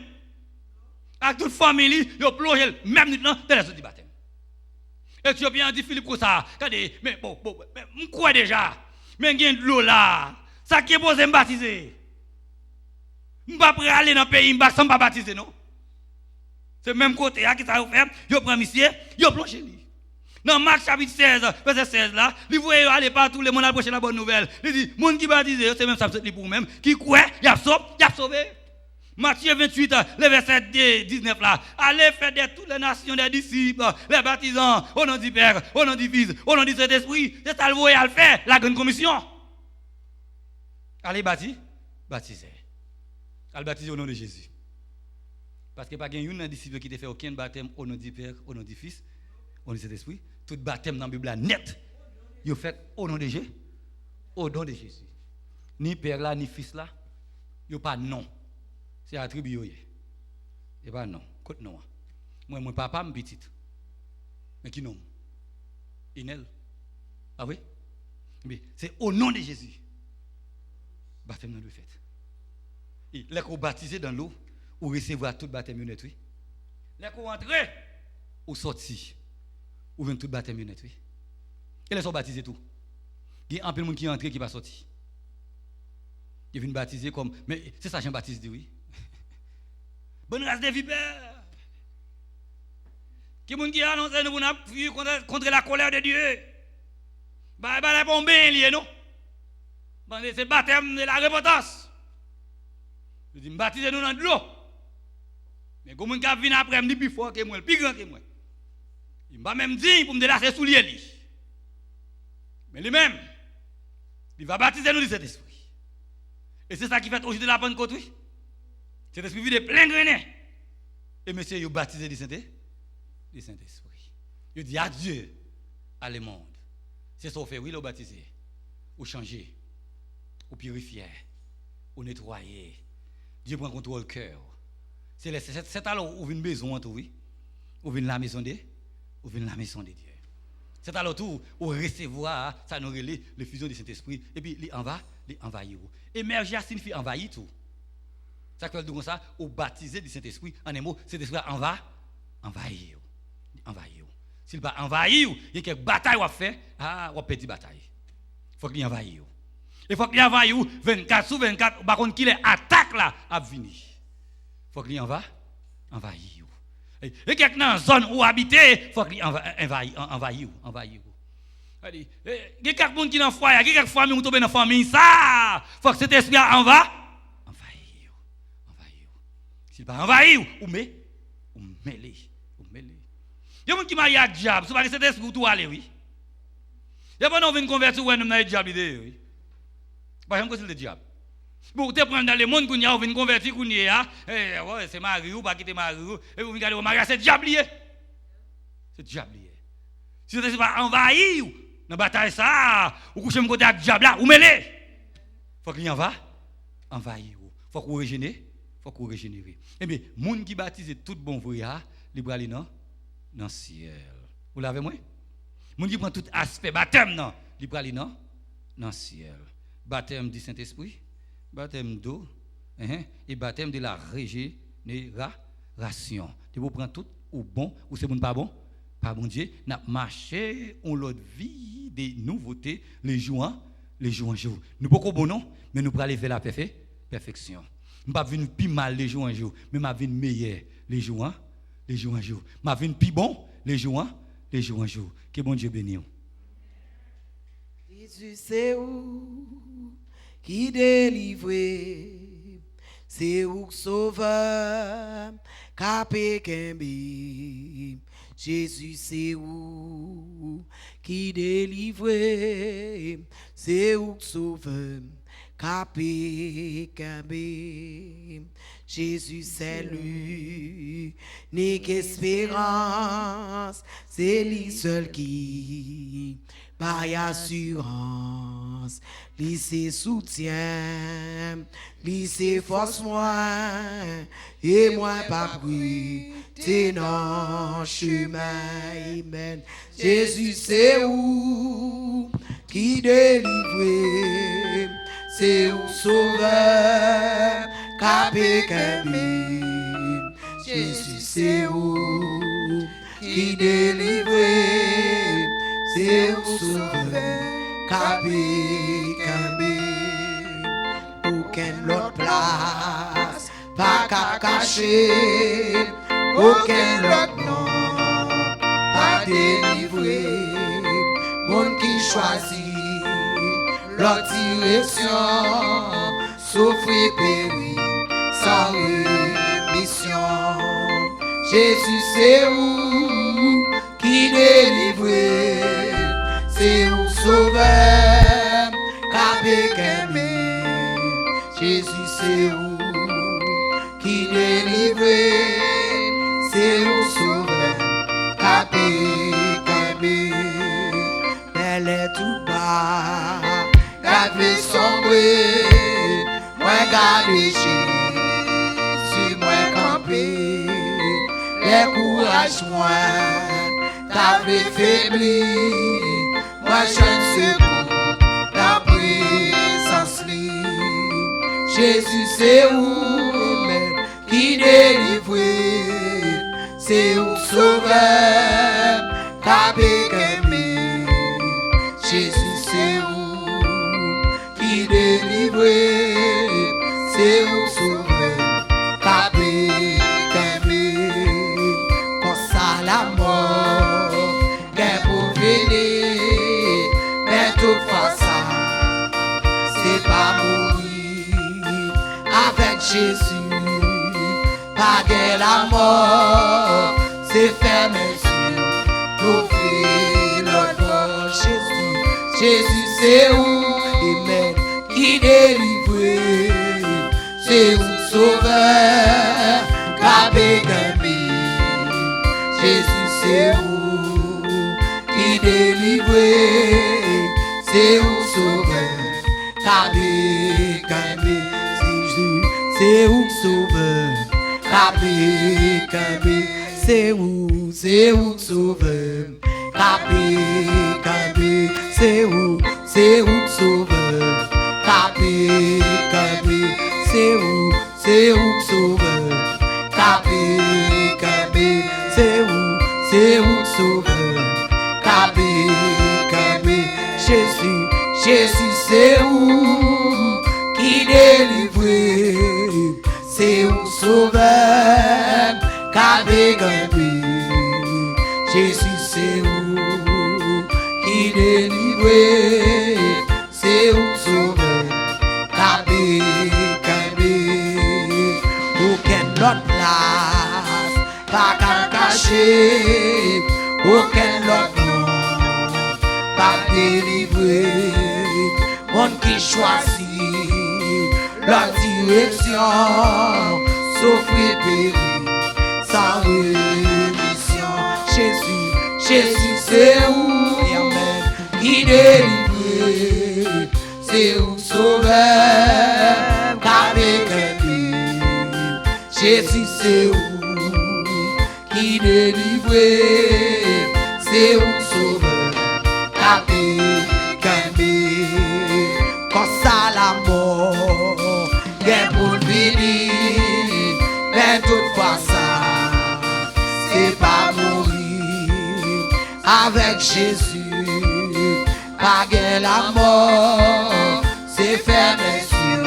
Avec toute famille, je plonge même nuit là dans les eaux du baptême. Et tu as bien dit Philippe comme ça. Regardez, mais bon, je crois déjà. Mais il y a de l'eau là. Ça qui est posé me baptiser. Je ne vais pas aller dans le pays sans me baptiser, non? C'est le même côté qui ça fait. Je prends monsieur, je plonge lui. Dans Marc chapitre 16, verset 16 là, il voyait aller partout, le monde a prêché la bonne nouvelle. Il dit, monde qui baptise, c'est même ça pour vous-même, qui croit, il a sauvé. Matthieu 28, le verset 19 là, allez faire de toutes les nations des disciples, les baptisants, au nom du Père, au nom du Fils, au nom du Saint-Esprit. C'est ça le voyez à le faire, la grande commission. Allez baptiser. Allez baptiser au nom de Jésus. Parce que pas un disciple qui te fait aucun baptême au nom du Père, au nom du Fils, au nom du Saint-Esprit. Tout baptême dans la Bible net, il fait au nom de Jésus. Au nom de Jésus. Ni Père là, ni Fils là, il n'y a pas de nom. C'est attribué. Il n'y a pas de nom. Côte nom. Moi, mon papa, mon petit. Mais qui nom? Inel. Ah oui? Mais c'est au nom de Jésus. Baptême dans le fait. Et là qu'on baptisé dans l'eau, ou recevoir tout baptême honnête, oui. Là qu'on entre, ou sorti, ou vient tout baptême honnête, oui. Et là, sont baptisés tout. Il y a un peu de monde qui est entré qui n'est pas sorti. Il vient baptiser comme. Mais c'est ça, Jean-Baptiste dit, oui. Bonne race des vipères. Qui est-ce qui a annoncé nous avons fui contre la colère de Dieu? Bah, la bombe est liée, non? C'est le baptême de la repentance. Je dis, baptisez-nous dans de l'eau. Mais comme on vient après, me dit plus fort que moi, plus grand que moi. Il m'a même dit pour me délasser sous lui. Mais lui-même, il va baptiser nous de cet esprit. Et c'est ça qui fait aujourd'hui de la Pentecôte, oui. Cet esprit vide plein de graines. Et monsieur, il a baptisé du Saint-Esprit. Il dit adieu à le monde. C'est ça qu'on fait, oui, il a baptisé. Ou changer, ou purifier, ou nettoyer. Dieu prend contrôle du cœur. C'est alors où vient une maison, oui. Où vient la maison de Dieu. C'est alors tout où recevoir, ça nous relève le fusion du Saint-Esprit. Et puis, il envahit. Émerger signifie envahir tout. Ça veut dire comme ça, au baptisé du Saint-Esprit, en un mot, Saint-Esprit envahir. S'il va envahir, il y a quelques batailles à faire, on va perdre bataille. Il faut qu'il envahisse. Il faut qu'il envahisse 24 sur 24, par contre, qu'il ait attaque là, à venir. Il faut qu'il envahisse. Et quelqu'un dans la zone où habiter, il faut qu'il envahisse. Il y a quelqu'un qui est dans le foyer, il y a quelques familles qui sont dans la famille, ça, il faut que cet esprit envahisse. S'il va envahir, ou mêler. Il y a des gens qui marient à diable, c'est parce que cet esprit où tout aller, oui. Il y a des gens qui viennent convertir ou dans le diable, oui. Par exemple, c'est le diable. Vous te prenez dans le monde, vous venez convertir, c'est mari ou pas quitter mari, et vous regardez au mari, c'est diable. C'est diable. Si vous n'êtes pas envahi, dans la bataille, ça, vous couchez côté avec diable, ou mêlez. Il faut qu'il y en va, envahir. Il faut que vous régénérez faut qu'on régénère. Eh bien, monde qui baptise tout bon vrai, il va aller dans le ciel. Vous l'avez moi? Monde qui prend tout aspect baptême, non, il va aller dans le ciel. Baptême du Saint-Esprit, baptême d'eau, et baptême de la régénération. Tu vous prendre tout ou bon, ou c'est bon pas bon? Pas bon Dieu, n'a marché on l'autre vie des nouveautés les jours en jour. Nous pas bon non, mais nous pour aller vers la perfection. Nous pas venir plus mal les jours en jour, mais m'a venir meilleur les jours en jour. M'a venir plus bon les jours en jour. Que bon Dieu bénisse. Jésus c'est où qui délivre, c'est où sauveur, capé kembe. Jésus c'est où qui délivre, c'est où sauveur, capé kembe. Jésus c'est l'unique espérance, c'est lui seul qui par assurance, lui c'est soutien, lui c'est force moi, et moi pas pris, t'es dans chemin, amen. Jésus c'est où qui délivre, c'est où sauveur, capé kembe. Jésus c'est où qui délivre, c'est où sauveur, capé kembe. Aucune autre place, pas qu'à cacher, aucun autre nom, pas délivré. Monde qui choisit l'autre direction, souffre et périt sans rémission. Jésus c'est où qui délivre, c'est où sauveur, capé kembe. Jésus c'est où qui délivre, c'est où sauveur, capé kembe. Elle est tout bas, garde sombrer, moi garde Jésus, moi campé. Les courage moi, t'as faibli, moi je ne secours, ta présence li. Jésus c'est où, amen, qui délivre, c'est où sauveur, capé kembe. Jésus c'est où qui délivre, c'est où sauveur, capé kembe. Quand ça la mort, qu'elle pour venir, mais toute façon, c'est pas mourir avec Jésus. Pas de la mort, c'est fermer sur l'ouvrir notre voie. Jésus c'est où, amen, qui délivre, c'est où sauveur, capé kembe. Jésus c'est où qui délivre, c'est où sauveur, capé kembe. Jésus c'est où sauveur, capé kembe. C'est où sauveur, capé kembe. C'est où sauveur, capé kembe. C'est où sauveur, capé kembe. C'est où sauveur, capé kembe. Jésus c'est où qui délivre, c'est où sauveur, capé kembe. Jésus c'est où qui délivre, c'est où sauveur, capé kembe. Aucune autre place, pas qu'à cacher, aucun autre nom, pas délivré. Monde qui choisit la direction, souffre et périt sans rémission. Jésus c'est où, amen, qui délivre, c'est où sauveur, capé kembe. Jésus c'est où qui délivre, c'est où sauveur, quand ça la mort, est pour venir, mais toutefois ça, c'est pas mourir avec Jésus, pas gain la mort, c'est fermer sur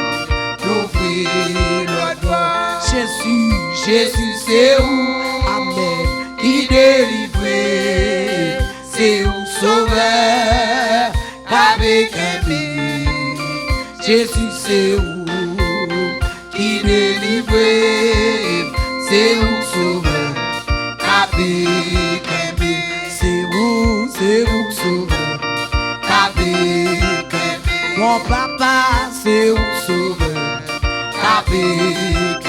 l'ouvrir le doigt. Jésus c'est où, amen, qui délivre, c'est où sauveur, avec un Jésus c'est où qui délivre, c'est où sauveur, avec un c'est où sauveur, avec un mon papa c'est où sauveur, avec un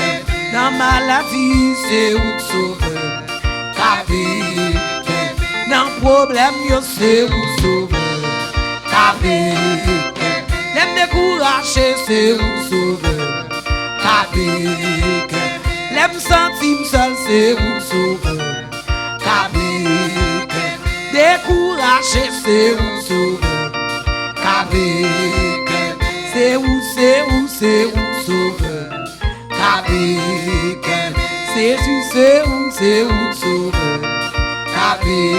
dans maladie c'est où sauveur, avec un dans problème c'est où sauveur, avec l'aime décourager, c'est où sauveur, avec l'aime sentir seul, c'est où sauveur, avec décourager, c'est où sauveur, avec c'est où sauveur, avec Jésus, c'est où sauveur, avec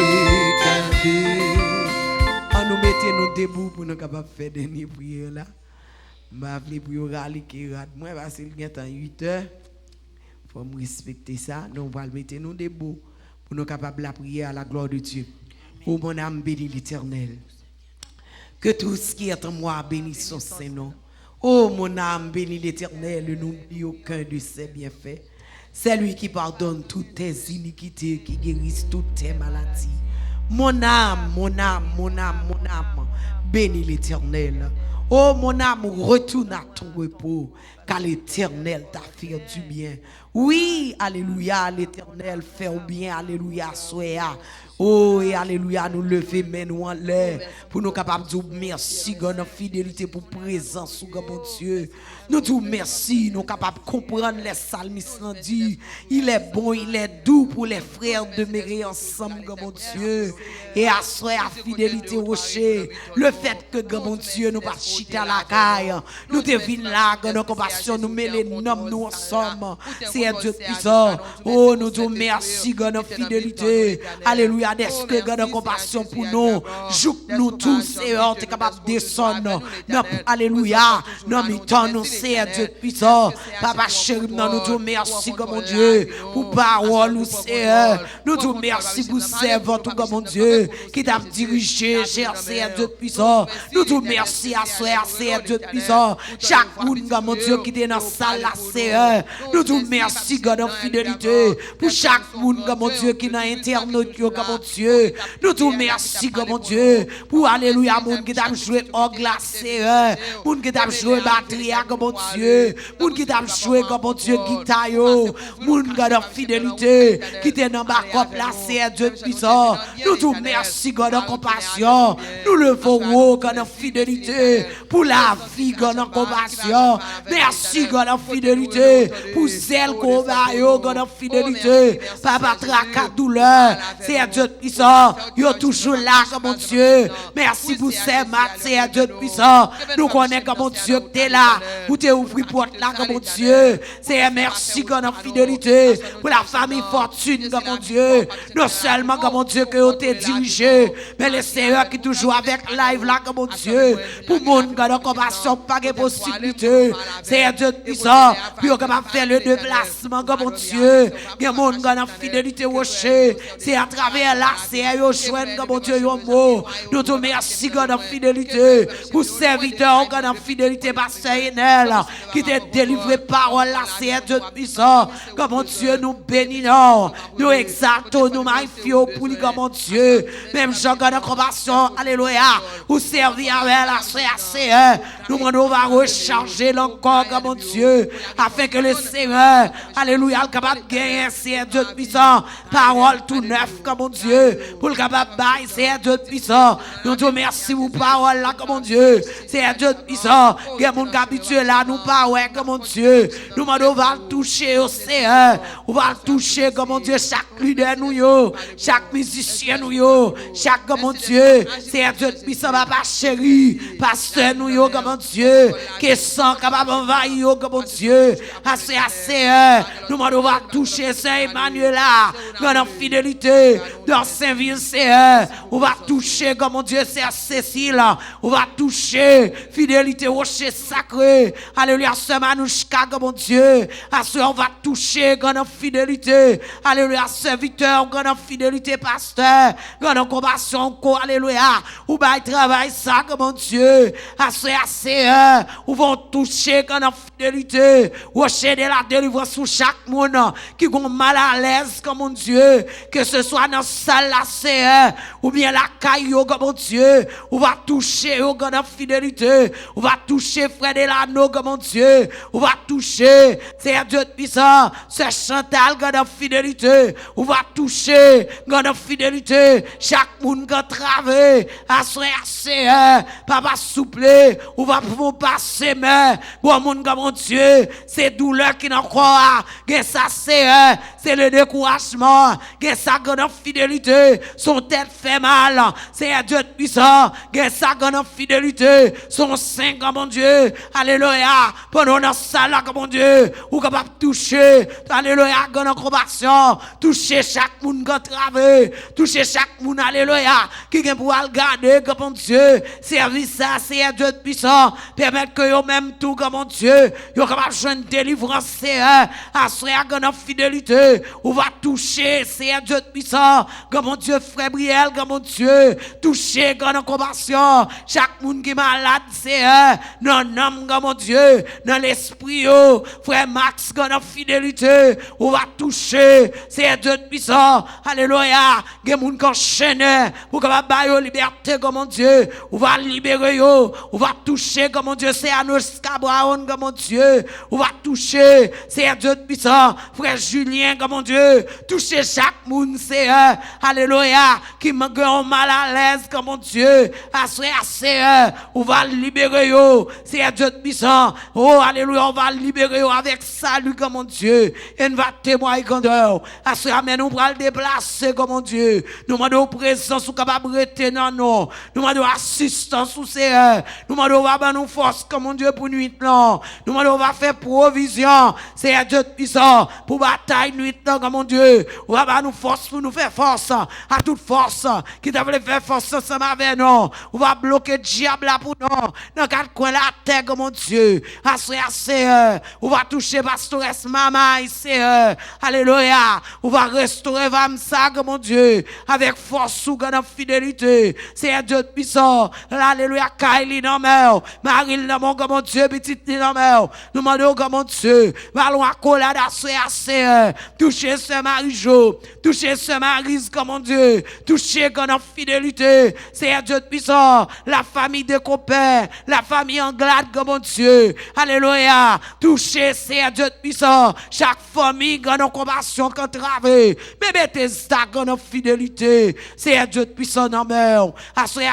nous mettez nous debout pour nous capables de faire des prières là. Je vais vous râler qui rate moi parce qu'il y a 8 heures. Il faut me respecter ça. Nous allons mettre nous debout pour nous capables de prier à la gloire de Dieu. Oh mon âme bénit l'Éternel. Que tout ce qui est en moi bénisse son Saint-Nom. Oh mon âme bénit l'Éternel, n'oublie aucun de ses bienfaits. C'est lui qui pardonne toutes tes iniquités, qui guérit toutes tes maladies. Mon âme, bénis l'Éternel. Oh mon âme, retourne à ton repos, car l'Éternel t'a fait du bien. Oui, alléluia, l'Éternel fait au bien, alléluia, soya. Oh, et alléluia, nous lever nous en l'air pour nous capables de dire merci, God, notre fidélité pour présence, mon Dieu. Nous disons merci, nous capables de comprendre les psalmistes dit. Il est bon, il est doux pour les frères demeurer ensemble, mon Dieu. Et à soi, à fidélité rocher, le fait que, mon Dieu, nous pas chiter à la caille, nous devinons là, nos compassion, nous mettons les noms, nous ensemble. C'est un Dieu puissant. Oh, nous disons merci, God, notre fidélité. Alléluia. Est-ce que God a compassion pour nous? Joue nous tous et on est capable de descendre. Alléluia. Non, mais tant nous c'est Dieu puissant. Papa chéri, nous disons merci, God mon Dieu, pour parole, Seigneur. Nous disons merci pour servant, God mon Dieu, qui t'a dirigé, cher Seigneur Dieu puissant. Nous disons merci à soi, Seigneur Dieu puissant. Chaque monde, God mon Dieu, qui est dans la salle, Seigneur. Nous disons merci, God en fidélité, pour chaque monde, God mon Dieu, qui est dans l'internet, God mon Dieu, nous te remercions, mon Dieu, pour alléluia, moun qui t'a joué au glacé, moun qui t'a joué batterie, mon Dieu, moun qui t'a joué, mon Dieu, guitare, moun qui a fidélité, qui t'est dans ma cop là, c'est Dieu puissant. Nous te remercions, God en compassion, nous le voulons, God en fidélité, pour la vie, God en compassion. Merci, God en fidélité, pour celle qu'on va, God en fidélité, papa traca douleur, c'est Dieu puissant, yo toujours là, mon Dieu. Merci pour ces matières, Dieu puissant. Nous connaissons, mon Dieu, que tu es là, pour te ouvrir porte là, mon Dieu. C'est merci, God, en fidélité, pour la famille fortune, mon Dieu. Non seulement, mon Dieu, que tu es dirigé, mais le Seigneur qui toujours avec live là, mon Dieu. Pour mon God, en compassion, pas de possibilité. C'est Dieu puissant, pour capable faire le déplacement, mon Dieu. Il mon God, en fidélité, rocher. C'est à travers là, c'est yo joindre, mon Dieu, yo mot. Nous te merci, God, en fidélité, pour serviteur, God, en fidélité, pasteur Enel, qui t'a délivré parole là, c'est Dieu puissant. Comme mon Dieu, nous bénissons, nous exaltons, nous magnifions pour lui, comme mon Dieu. Même Jean, God, en compassion, alléluia, pour servir avec la Seigneur, nous on va recharger encore, mon Dieu, afin que le Seigneur, alléluia, le capable de gagner, Seigneur Dieu puissant, parole tout neuf, mon Dieu, pour le capable de bailler, Seigneur Dieu puissant. Nous te remercions pour parole là, mon Dieu, Seigneur Dieu puissant, il y a mon habitué là, nous pas ouais, mon Dieu, nous on va toucher au Seigneur, on va toucher, mon Dieu, chaque leader nous, chaque musicien nous, chaque, mon Dieu, Seigneur Dieu puissant, papa chéri, pasteur nous, mon Dieu, qui sont capables d'envahir, mon Dieu, assez, nous on va toucher Saint Emmanuel là, dans la fidélité, dans Saint-Ville, Seigneur, on va toucher, mon Dieu, Sœur Cécile, on va toucher, fidélité, rocher sacré, alléluia, Sœur Manouchka, mon Dieu, on va toucher, dans la fidélité, alléluia, serviteur, dans la fidélité, pasteur, dans la compassion, alléluia, ou va travail, ça, mon Dieu, assez, ou vont toucher, dans la fidélité, rocher de la délivrance sur chaque monde qui ont mal à l'aise, comme mon Dieu, que ce soit dans la salle, la CE, ou bien la caillou, comme mon Dieu, on va toucher, au dans la fidélité, on va toucher, frère de l'anneau, comme mon Dieu, on va toucher, c'est Dieu puissant, c'est Chantal, dans la fidélité, on va toucher, dans la fidélité, chaque monde qui a travaillé, à CE, papa souple, on va pouvoir passer, mais, bon, monde, comme mon Dieu, c'est douleur qui n'en croit, que ça c'est le découragement, que ça grande fidélité, son tête fait mal, c'est un Dieu puissant, que ça grande fidélité, son sein, mon Dieu, alléluia, pendant notre salle, mon Dieu, ou capable de toucher, alléluia, grande compassion, toucher chaque monde qui travaille, toucher chaque monde, alléluia, qui vient pour regarder, mon Dieu, service ça, c'est un Dieu puissant, permettre que yo même tout, mon Dieu, yo capable de jouer une délivrance, c'est à grande fidélité, on va toucher, c'est un Dieu puissant, comme mon Dieu, frère Briel, comme mon Dieu, toucher, grande compassion, chaque monde qui est malade, c'est non, non, comme mon Dieu, dans l'esprit, frère Max, grande fidélité, on va toucher, c'est un Dieu puissant, alléluia, il y a des gens qui enchaînent, pour qu'on va bailler liberté, comme mon Dieu, on va libérer, on va toucher, comme mon Dieu, c'est à nos Brown, comme mon Dieu, on va toucher, c'est un Dieu puissant, frère Julien, comme mon Dieu, toucher chaque monde, c'est alléluia, qui me gagne mal à l'aise, comme mon Dieu, assez, on va libérer, c'est un Dieu puissant, oh, alléluia, on va libérer avec salut, comme mon Dieu, et on va témoigner, comme Dieu, assez, amen, on va le déplacer, comme mon Dieu, nous demandons présence, ou capable de retenir, non, nous demandons assistance, ou c'est, nous demandons, on va nous force, comme mon Dieu, pour nuit, non, nous demandons, on va faire provision, c'est un Dieu puissant, pour bataille nuit, comme mon Dieu, on va nous force, pour nous faire force, à toute force, qui devrait faire force ensemble avec nous, on va bloquer le diable là pour nous, dans quatre coins de la terre, comme mon Dieu, assez, on va toucher pastoresse maman, ici, alléluia, on va restaurer Vamsa, comme mon Dieu, avec force ou grande fidélité, c'est un Dieu puissant, alléluia, Kylie dans mer, Marie dans mon Dieu, petite dans mer, nous demandons, comme mon Dieu, allons à collade, assez, toucher ce Marie-Jo, toucher ce Marie, comme mon Dieu, toucher grande fidélité, c'est un Dieu puissant, la famille de copains, la famille Anglade, comme mon Dieu, alléluia, toucher, c'est un Dieu puissant, chaque famille, grande compassion, quand travaille, mais mettez ça, grande fidélité, c'est un Dieu puissant dans mer, assez,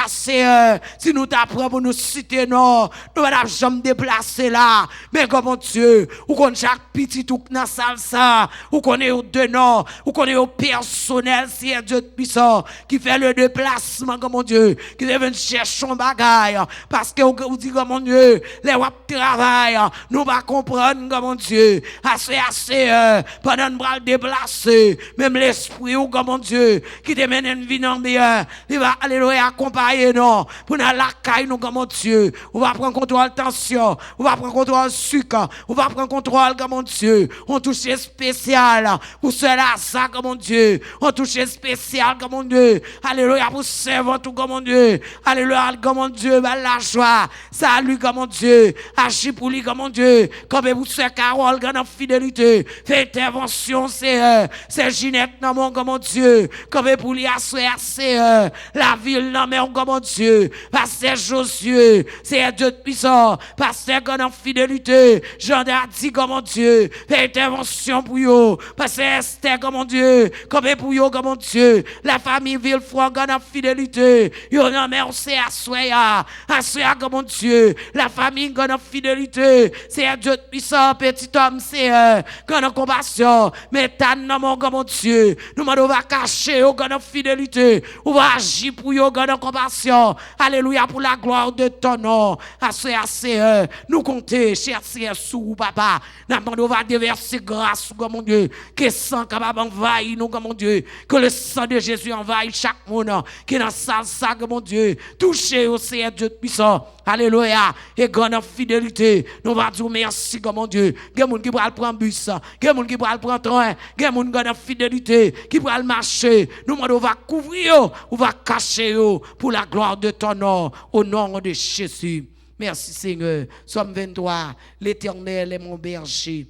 si nous t'apprenons pour nous citer, non, nous n'avons jamais déplacé là, mais comme mon Dieu, ou qu'on chaque petit tout dans salsa, ou qu'on est au dedans, ou qu'on est au personnel, c'est un Dieu puissant, qui fait le déplacement, comme mon Dieu, qui devient chercher un bagaille, parce que vous dites, comme mon Dieu, les wap travail, nous va comprendre, comme mon Dieu, assez, pendant nous bras déplacer, même l'esprit, ou comme mon Dieu, qui te mène une vie dans bien, il va, alléluia, accompagner nous, pour nous la caille, nous, comme mon Dieu, on va prendre contrôle tension, on va prendre contrôle sucre, on va prendre contrôle, comme mon Dieu, on touche spécial, pour cela, ça, comme mon Dieu, on touche spécial, comme mon Dieu, alléluia, pour servir tout, comme mon Dieu, alléluia, comme mon Dieu, la joie, salut, comme mon Dieu, agis pour lui, comme mon Dieu, comme vous, sœur Carole, grande fidélité, fait intervention, c'est Ginette, non, mon Dieu, comme pour lui, assez, la ville, non, mais, comme mon Dieu, pasteur Josué, Dieu, c'est Dieu de puissant, pasteur qu'on en fidélité, Jean d'Arty, comme Dieu, fait intervention pour vous, pasteur Esther, comme Dieu, comme pour vous, comme Dieu, la famille Villefroid, qu'on en fidélité, yo non merci à soya comme Dieu, la famille qu'on en fidélité, c'est Dieu de puissant, petit homme, c'est qu'on en compassion, mais t'as non comme Dieu, nous on va cacher, qu'on en fidélité, on va agir pour vous, qu'on en compassion, alléluia, pour la gloire de ton nom, à ce nous comptons, cher Seigneur, sous papa, nous va déverser grâce, comme Dieu, que le sang capable envahir nous, comme Dieu, que le sang de Jésus envahit chaque monde, qui est dans sa salle, comme Dieu, touché au Seigneur Dieu puissant, alléluia, et grande fidélité, nous va dire merci, comme Dieu, il y a des gens qui pourraient prendre bus, il y a des gens qui pourraient prendre train, il y a des gens qui ont fidélité, qui pourraient marcher, nous on va couvrir, on va cacher pour la gloire de ton nom, au nom de Jésus. Merci Seigneur. Somme 23, l'Éternel est mon berger.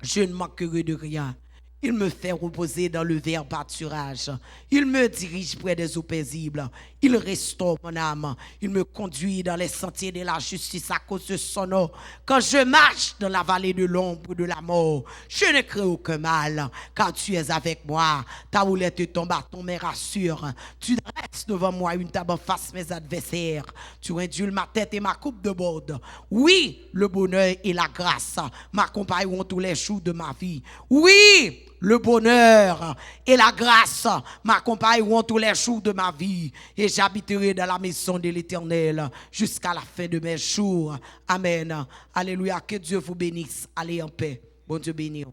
Je ne manquerai de rien. Il me fait reposer dans le vert pâturage. Il me dirige près des eaux paisibles. Il restaure mon âme. Il me conduit dans les sentiers de la justice à cause de son nom. Quand je marche dans la vallée de l'ombre de la mort, je ne crains aucun mal, car tu es avec moi. Ta houlette et ton bâton me rassurent. Tu dresses devant moi une table en face mes adversaires. Tu induis ma tête et ma coupe de borde. Oui, le bonheur et la grâce m'accompagneront tous les jours de ma vie. Oui, le bonheur et la grâce m'accompagneront tous les jours de ma vie et j'habiterai dans la maison de l'Éternel jusqu'à la fin de mes jours. Amen. Alléluia. Que Dieu vous bénisse. Allez en paix. Bon Dieu béni.